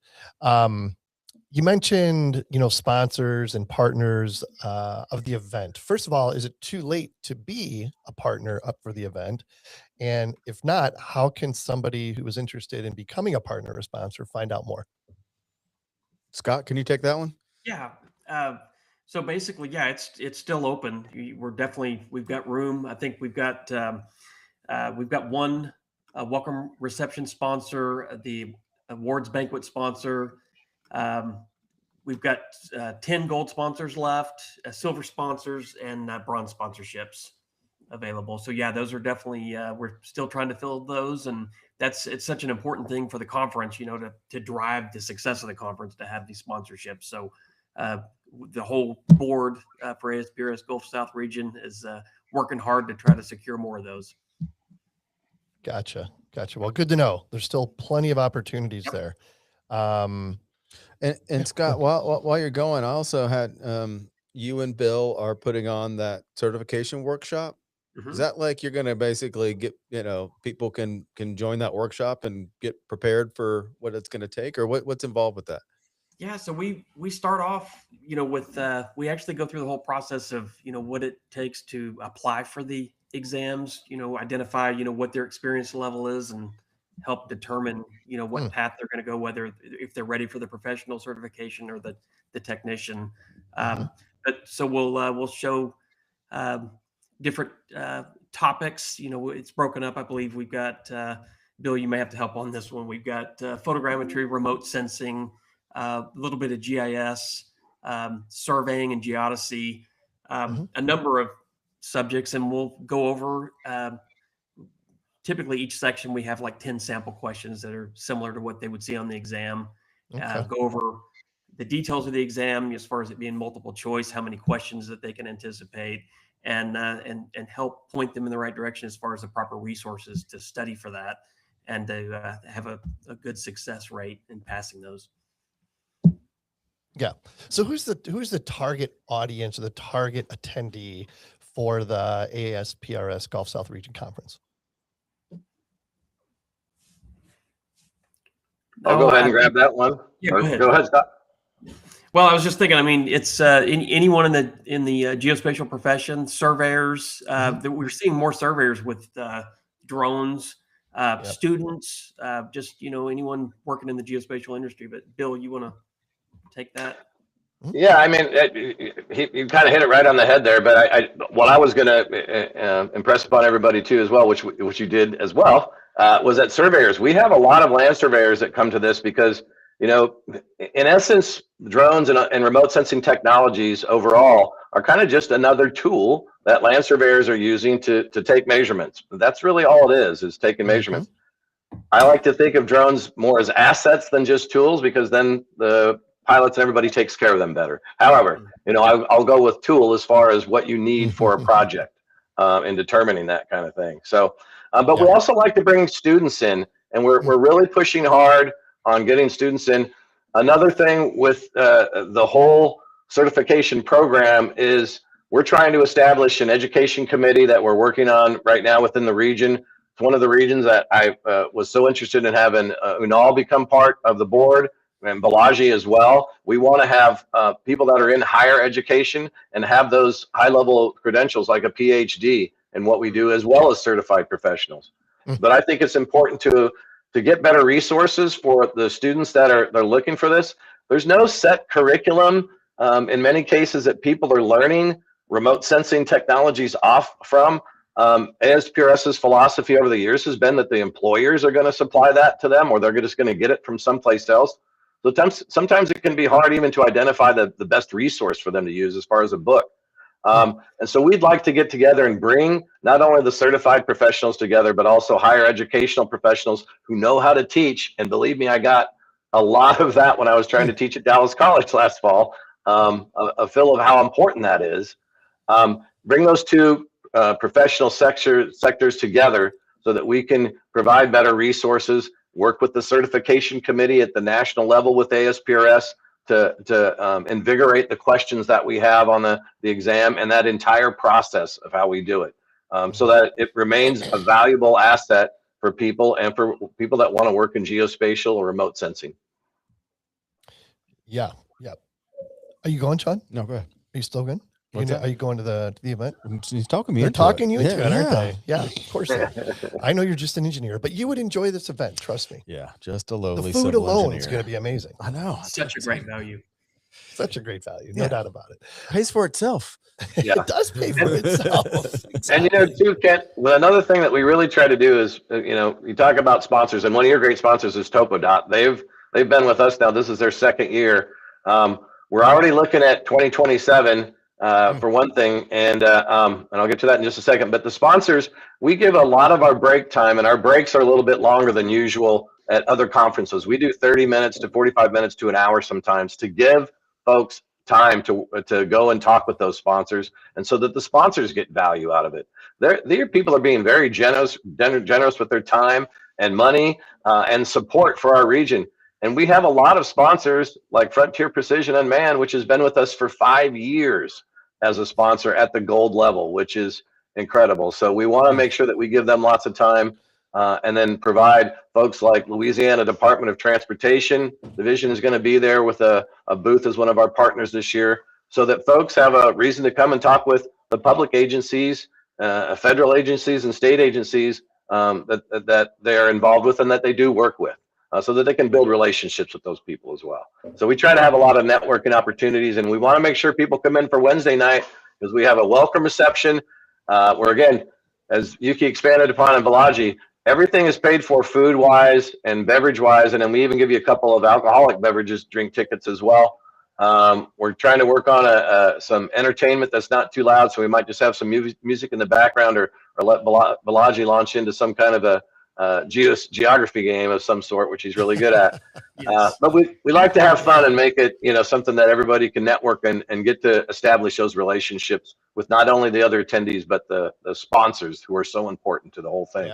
You mentioned, sponsors and partners of the event. First of all, is it too late to be a partner up for the event? And if not, how can somebody who is interested in becoming a partner or sponsor find out more?
Scott, can you take that one?
Yeah. So basically, yeah, it's still open. We've got room. I think we've got one welcome reception sponsor, the awards banquet sponsor. We've got 10 gold sponsors left, silver sponsors, and bronze sponsorships available. So yeah, those are definitely, we're still trying to fill those. And it's such an important thing for the conference, to drive the success of the conference, to have these sponsorships. So the whole board for ASPRS Gulf South region is working hard to try to secure more of those.
Gotcha. Well, good to know. There's still plenty of opportunities there.
And Scott, while you're going, I also had you and Bill are putting on that certification workshop. Is that like you're going to basically get, people can join that workshop and get prepared for what it's going to take, or what's involved with that?
Yeah, so we start off, with we actually go through the whole process of what it takes to apply for the exams, identify what their experience level is, and help determine what path they're going to go, whether if they're ready for the professional certification or the technician. But so we'll show different topics. It's broken up. I believe we've got Bill, you may have to help on this one. We've got photogrammetry, remote sensing, a little bit of GIS, surveying and geodesy, a number of subjects, and we'll go over typically each section we have like 10 sample questions that are similar to what they would see on the exam. Go over the details of the exam as far as it being multiple choice, how many questions that they can anticipate, and help point them in the right direction as far as the proper resources to study for that, and to have a good success rate in passing those.
Yeah. So who's the target audience or the target attendee for the ASPRS Gulf South Region Conference?
I'll go ahead and grab that one.
Yeah,
go ahead, Scott.
Well, I was just thinking, it's anyone in the geospatial profession, surveyors. We're seeing more surveyors with drones, students, just anyone working in the geospatial industry. But Bill, you want to take that?
Yeah, you kind of hit it right on the head there. But what I was going to impress upon everybody too, as well, which you did as well, was that surveyors. We have a lot of land surveyors that come to this because, in essence, drones and remote sensing technologies overall are kind of just another tool that land surveyors are using to take measurements. That's really all it is taking measurements. I like to think of drones more as assets than just tools, because then the pilots and everybody takes care of them better. However, I'll go with tool as far as what you need for a project in determining that kind of thing. So, but we also like to bring students in, and we're really pushing hard on getting students in. Another thing with the whole certification program is we're trying to establish an education committee that we're working on right now within the region. It's one of the regions that I was so interested in having Unal become part of the board, and Balaji as well. We want to have people that are in higher education and have those high-level credentials like a PhD in what we do, as well as certified professionals. But I think it's important to get better resources for the students that are looking for this. There's no set curriculum in many cases that people are learning remote sensing technologies off from. ASPRS's philosophy over the years has been that the employers are going to supply that to them, or they're just going to get it from someplace else. So sometimes it can be hard even to identify the best resource for them to use as far as a book. And so we'd like to get together and bring not only the certified professionals together, but also higher educational professionals who know how to teach. And believe me, I got a lot of that when I was trying to teach at Dallas College last fall, a feel of how important that is. Bring those two professional sectors together so that we can provide better resources, work with the certification committee at the national level with ASPRS to invigorate the questions that we have on the exam and that entire process of how we do it, so that it remains a valuable asset for people and for people that want to work in geospatial or remote sensing.
Yeah. Are you going, Sean?
No, go ahead.
Are you still going?
What's that?
Are you going to the event?
He's talking me
They're
into
talking
it.
you into it, aren't they? Yeah, of course. I know you're just an engineer, but you would enjoy this event. Trust me.
Yeah, just a lowly
The food
civil
alone
engineer.
is going to be amazing.
I know.
Such a great value.
Such a great value. No doubt about it.
Pays for itself.
Yeah.
It does pay for itself.
And too, Kent, well, another thing that we really try to do is, you talk about sponsors, and one of your great sponsors is Topodot. They've been with us now. This is their second year. We're already looking at 2027 for one thing, and I'll get to that in just a second. But the sponsors, we give a lot of our break time, and our breaks are a little bit longer than usual at other conferences. We do 30 minutes to 45 minutes to an hour sometimes to give folks time to go and talk with those sponsors, and so that the sponsors get value out of it. Their people are being very generous with their time and money and support for our region. And we have a lot of sponsors like Frontier Precision Unmanned, which has been with us for 5 years as a sponsor at the gold level, which is incredible. So we want to make sure that we give them lots of time and then provide folks like Louisiana Department of Transportation. Division is going to be there with a booth as one of our partners this year, so that folks have a reason to come and talk with the public agencies, federal agencies and state agencies that they are involved with and that they do work with. So that they can build relationships with those people as well. So we try to have a lot of networking opportunities, and we want to make sure people come in for Wednesday night because we have a welcome reception where, again, as Yuki expanded upon in Balaji, everything is paid for food-wise and beverage-wise, and then we even give you a couple of alcoholic beverages, drink tickets as well. We're trying to work on some entertainment that's not too loud, so we might just have some music in the background or let Balaji launch into some kind of a geography game of some sort, which he's really good at.
Yes.
But we like to have fun and make it, something that everybody can network and get to establish those relationships with not only the other attendees, but the sponsors who are so important to the whole thing.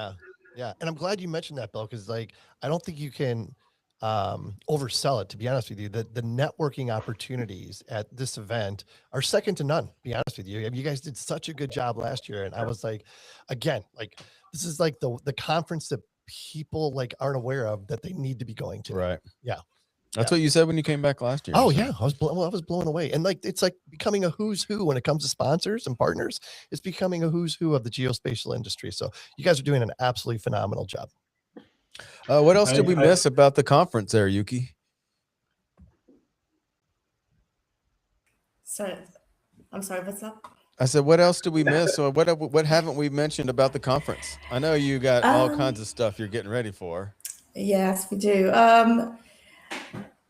Yeah. And I'm glad you mentioned that, Bill, because I don't think you can oversell it, to be honest with you. The networking opportunities at this event are second to none, to be honest with you. You guys did such a good job last year. And I was this is like the conference that people aren't aware of that they need to be going to.
Right.
Yeah.
That's what you said when you came back last year.
Oh yeah. I was blown away. And it's like becoming a who's who when it comes to sponsors and partners. It's becoming a who's who of the geospatial industry. So you guys are doing an absolutely phenomenal job.
What else did we miss about the conference there, Yuki?
Sorry, I'm sorry, what's up?
I said, what else did we miss? Or what haven't we mentioned about the conference? I know you got all kinds of stuff you're getting ready for.
Yes, we do. Let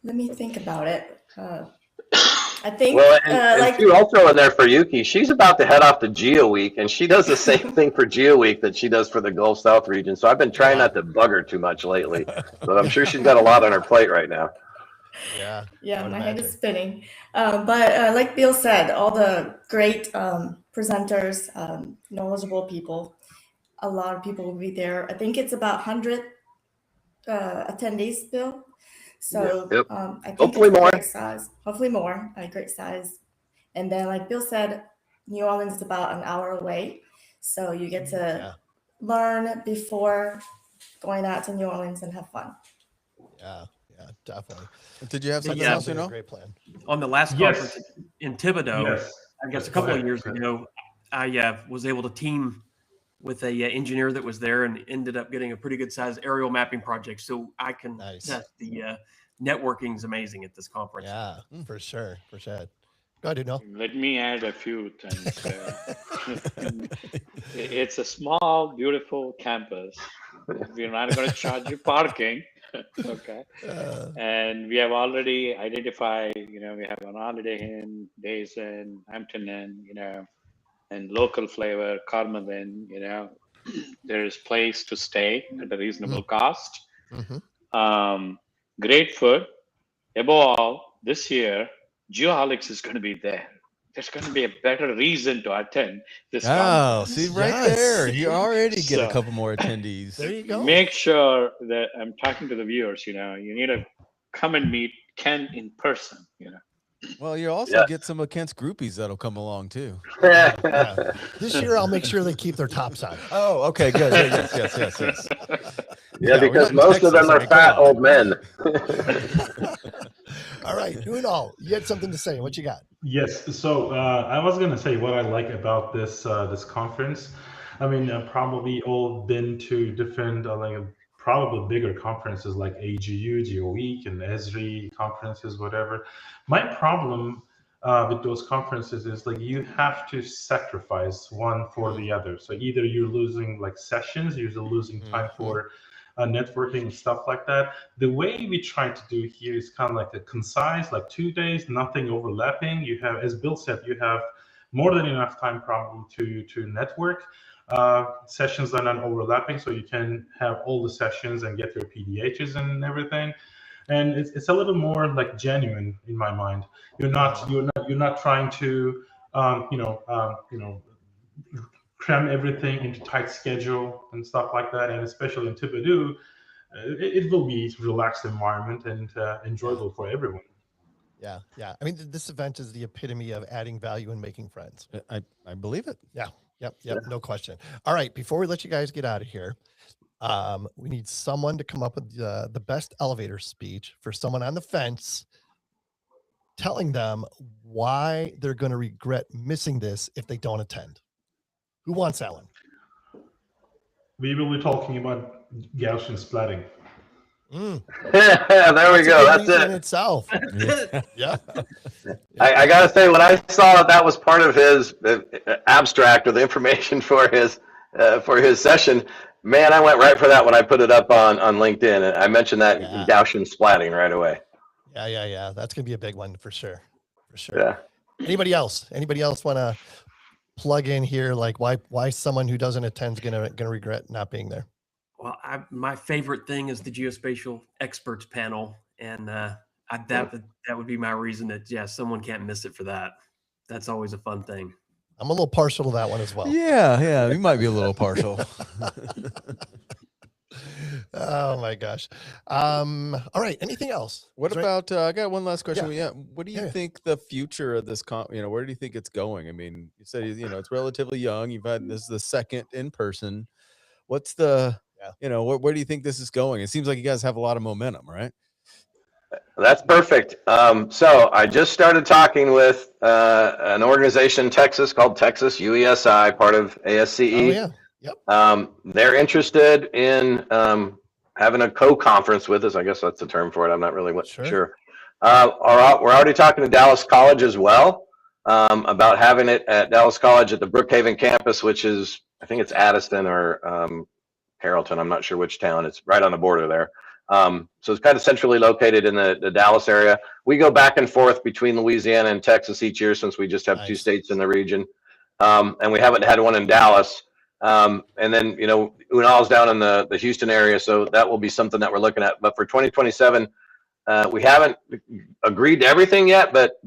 me think about it. I think
I'll throw in there for Yuki. She's about to head off to Geo Week, and she does the same thing for Geo Week that she does for the Gulf South region. So I've been trying not to bug her too much lately, but I'm sure she's got a lot on her plate right now.
Yeah.
Yeah, my head is spinning. But like Bill said, all the great presenters, knowledgeable people, a lot of people will be there. I think it's about 100 attendees, Bill. So
Yep.
I think
Hopefully
it's a
more.
great size. Hopefully more, a great size. And then, like Bill said, New Orleans is about an hour away. So you get to learn before going out to New Orleans and have fun.
Yeah, definitely.
Did you have something else?
Great plan.
On the last conference in Thibodeau, I guess a couple of years ago, I was able to team with a engineer that was there and ended up getting a pretty good sized aerial mapping project. So I can test the networking is amazing at this conference.
Yeah, for sure. Go ahead, no.
Let me add a few things. It's a small, beautiful campus. We're not going to charge you parking. Okay. And we have already identified, we have an Holiday Inn, Days Inn, Hampton Inn, and local flavor, Carmel Inn, there's place to stay at a reasonable cost. Great food. Above all, this year, Geoholics is going to be there. There's going to be a better reason to attend this conference.
See right there. You already get a couple more attendees.
There you go.
Make sure that I'm talking to the viewers, you need to come and meet Ken in person,
Well, you also get some of Kent's groupies that'll come along too.
This year, I'll make sure they keep their tops on.
Oh, okay, good. Yes.
Yeah, because most of them are fat old men.
All right, Unal, you had something to say. What you got?
Yes. So I was going to say what I like about this this conference. I mean, probably all been to different, probably bigger conferences like AGU, GeoWeek, and ESRI conferences, whatever. My problem with those conferences is you have to sacrifice one for the other. So either you're losing sessions, you're losing time for networking and stuff like that. The way we try to do here is kind of a concise, 2 days, nothing overlapping. You have, as Bill said, you have more than enough time probably to network. Sessions are not overlapping, so you can have all the sessions and get your PDHs and everything. And it's a little more genuine in my mind. You're not trying to cram everything into tight schedule and stuff like that. And especially in Thibodeau, it will be a relaxed environment and enjoyable for everyone.
Yeah. I mean, this event is the epitome of adding value and making friends.
I believe it.
Yeah. Yep. No question. All right. Before we let you guys get out of here, we need someone to come up with the best elevator speech for someone on the fence, telling them why they're going to regret missing this if they don't attend. Who wants that one?
We will be talking about Gaussian splatting.
There we go. That's it.
In itself. Yeah.
I got to say, when I saw that was part of his abstract or the information for his session, man, I went right for that when I put it up on LinkedIn. And I mentioned that Gaussian splatting right away.
Yeah. That's going to be a big one for sure.
Yeah.
Anybody else want to plug in here? Why someone who doesn't attend is going to regret not being there?
Well, my favorite thing is the geospatial experts panel, and that would be my reason that someone can't miss it for that. That's always a fun thing.
I'm a little partial to that one as well.
Yeah, you might be a little partial.
Oh my gosh. All right. Anything else?
What about? I got one last question.
Yeah.
What do you think the future of this? Where do you think it's going? I mean, you said it's relatively young. This is the second in person. What's the where do you think this is going? It seems like you guys have a lot of momentum, right?
That's perfect. So I just started talking with an organization in Texas called Texas UESI, part of ASCE.
Oh, yeah. Yep.
They're interested in having a co-conference with us. I guess that's the term for it. I'm not really sure. We're already talking to Dallas College as well about having it at Dallas College at the Brookhaven campus, which is, I think it's Addison or Carrollton. I'm not sure which town. It's right on the border there. So it's kind of centrally located in the Dallas area. We go back and forth between Louisiana and Texas each year since we just have two states in the region. And we haven't had one in Dallas. And then, Unal's down in the Houston area. So that will be something that we're looking at. But for 2027, We haven't agreed to everything yet, but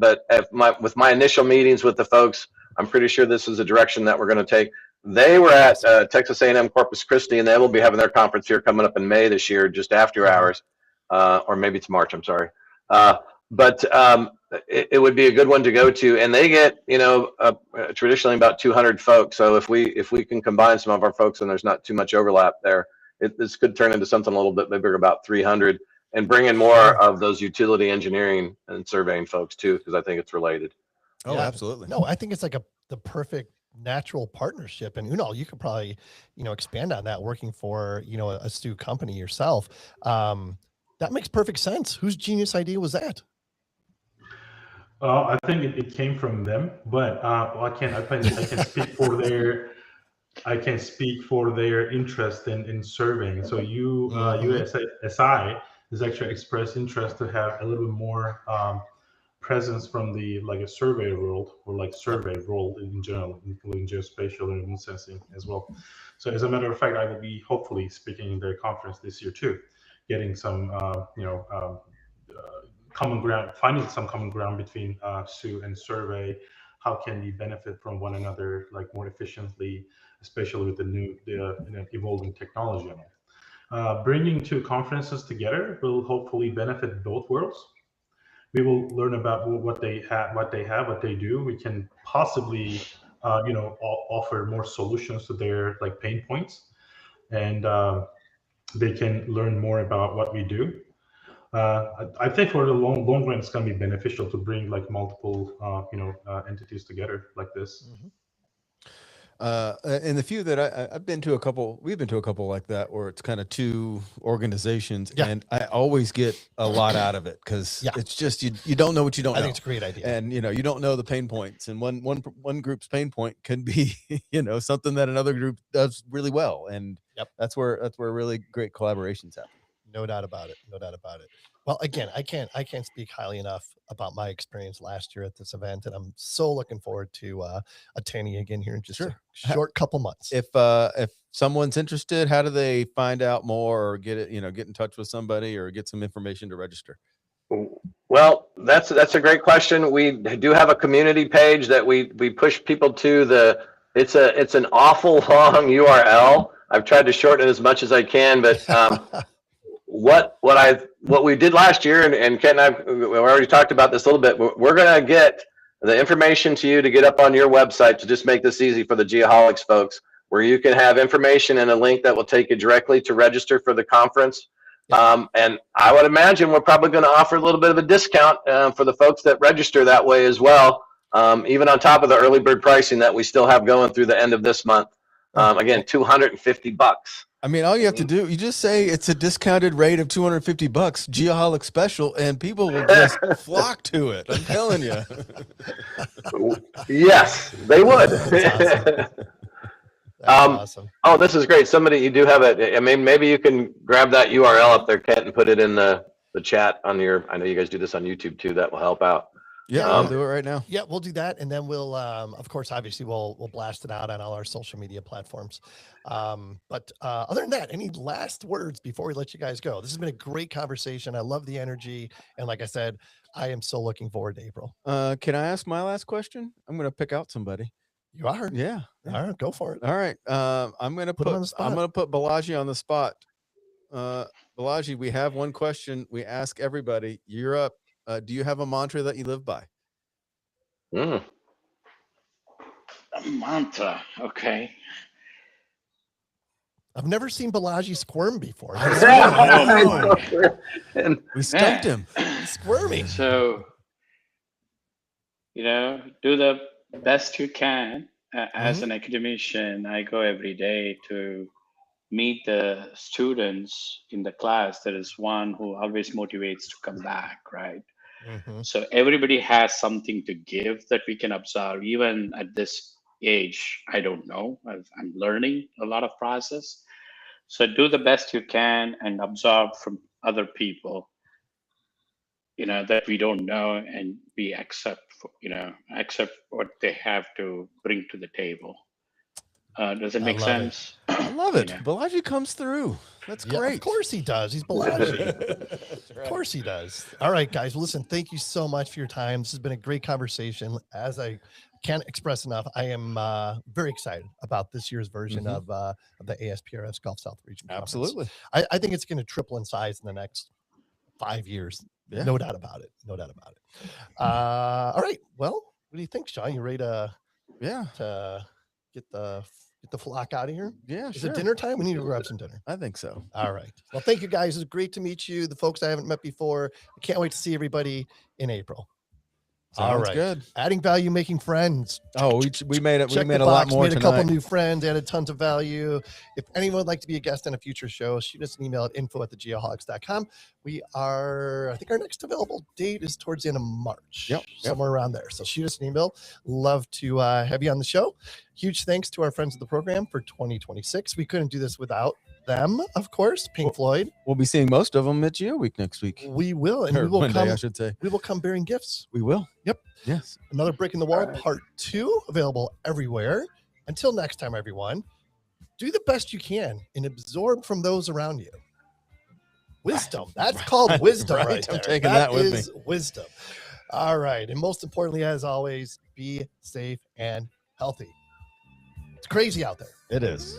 with my initial meetings with the folks, I'm pretty sure this is a direction that we're going to take. They were at Texas A&M Corpus Christi, and they will be having their conference here coming up in May this year, just after hours, or maybe it's March. I'm sorry, but it would be a good one to go to, and they get traditionally about 200 folks. So if we can combine some of our folks, and there's not too much overlap there, this could turn into something a little bit bigger, about 300, and bring in more of those utility engineering and surveying folks too, because I think it's related.
Oh, yeah, absolutely.
No, I think it's like the perfect natural partnership. And Unal, you could probably, expand on that, working for, a astute company yourself. That makes perfect sense. Whose genius idea was that?
I think it came from them, but I can speak for their. I can speak for their interest in surveying. So USSI has actually expressed interest to have a little bit more presence from the a survey world, or survey world in general, including geospatial and remote sensing as well. So as a matter of fact, I will be hopefully speaking in their conference this year too, getting some common ground, finding some common ground between SU and survey. How can we benefit from one another more efficiently, especially with the new evolving technology and all. Bringing two conferences together will hopefully benefit both worlds. We will learn about what they have, what they do. We can possibly offer more solutions to their pain points, and they can learn more about what we do. I think for the long run, it's going to be beneficial to bring multiple entities together like this.
In the few that I've been to, we've been to a couple like that, where it's kind of two organizations, and I always get a lot out of it, because it's just you don't know what you don't know.
I think it's a great idea,
and you don't know the pain points, and one group's pain point can be something that another group does really well, and that's where really great collaborations happen.
No doubt about it. No doubt about it. Well, again, I can't speak highly enough about my experience last year at this event, and I'm so looking forward to attending again here in just a short couple months.
If someone's interested, how do they find out more, or get in touch with somebody, or get some information to register?
Well, that's a great question. We do have a community page that we push people to. It's an awful long URL. I've tried to shorten it as much as I can, but what we did last year, and Kent and I, we already talked about this a little bit. We're going to get the information to you to get up on your website, to just make this easy for the Geoholics folks, where you can have information and a link that will take you directly to register for the conference. And I would imagine we're probably going to offer a little bit of a discount for the folks that register that way as well, even on top of the early bird pricing that we still have going through the end of this month. Again, $250.
I mean, all you have to do, you just say it's a discounted rate of $250, Geoholics special, and people will just flock to it. I'm telling you.
Yes, they would.
That's awesome.
Oh, this is great. Somebody, you do have it. I mean, maybe you can grab that URL up there, Kent, and put it in the chat on I know you guys do this on YouTube too. That will help out.
Yeah, I'll do it right now.
Yeah, we'll do that, and then we'll, of course, obviously, we'll blast it out on all our social media platforms. But other than that, any last words before we let you guys go? This has been a great conversation. I love the energy, and like I said, I am so looking forward to April.
Can I ask my last question? I'm going to pick out somebody.
You are?
Yeah.
All right, go for it.
All right. I'm going to put Balaji on the spot. Balaji, we have one question we ask everybody. You're up. Do you have a mantra that you live by?
A mantra, okay.
I've never seen Balaji squirm before.
We stumped him.
He's squirming.
So, do the best you can. As an academician, I go every day to meet the students in the class. There is one who always motivates to come back, right? So everybody has something to give that we can observe. Even at this age, I don't know. I'm learning a lot of process. So do the best you can and observe from other people, that we don't know, and we accept what they have to bring to the table. Does it make sense?
I love it. Balaji comes through. That's
Yeah,
great.
of course he does. He's Balaji. Of course he does. All right, guys. Well, listen, thank you so much for your time. This has been a great conversation. As I can't express enough, I am very excited about this year's version of the ASPRS Gulf South Region Conference.
Absolutely.
I think it's going to triple in size in the next 5 years.
Yeah.
No doubt about it. No doubt about it. All right. Well, what do you think, Sean? You ready to get the flock out of here?
Yeah,
Is
sure.
it dinner time? We need to grab some dinner.
I think so.
All right. Well, thank you guys. It was great to meet you. The folks I haven't met before. I can't wait to see everybody in April.
Sounds good.
Adding value, making friends.
Oh, we made it.
Check
We made
the
a lot
box,
more
made a
tonight.
couple new friends, added tons of value. If anyone would like to be a guest on a future show, shoot us an email at info@thegeoholics.com. We are, I think our next available date is towards the end of March.
Yep.
Somewhere around there. So shoot us an email. Love to have you on the show. Huge thanks to our friends of the program for 2026. We couldn't do this without them, of course. Pink Floyd.
We'll be seeing most of them at GeoWeek next week.
We will, and
Or
we will
Monday,
come.
I should say.
We will come bearing gifts.
We will.
Yep.
Yes.
Another Brick in the Wall, part 2, available everywhere. Until next time, everyone, do the best you can and absorb from those around you. Wisdom. That's called wisdom, right there.
I'm taking that with me.
Wisdom. All right. And most importantly, as always, be safe and healthy. It's crazy out there.
It is.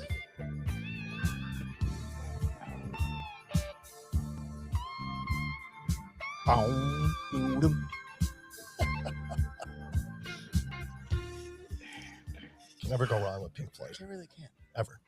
Can never go wrong with Pink Floyd.
You really can't.
Ever.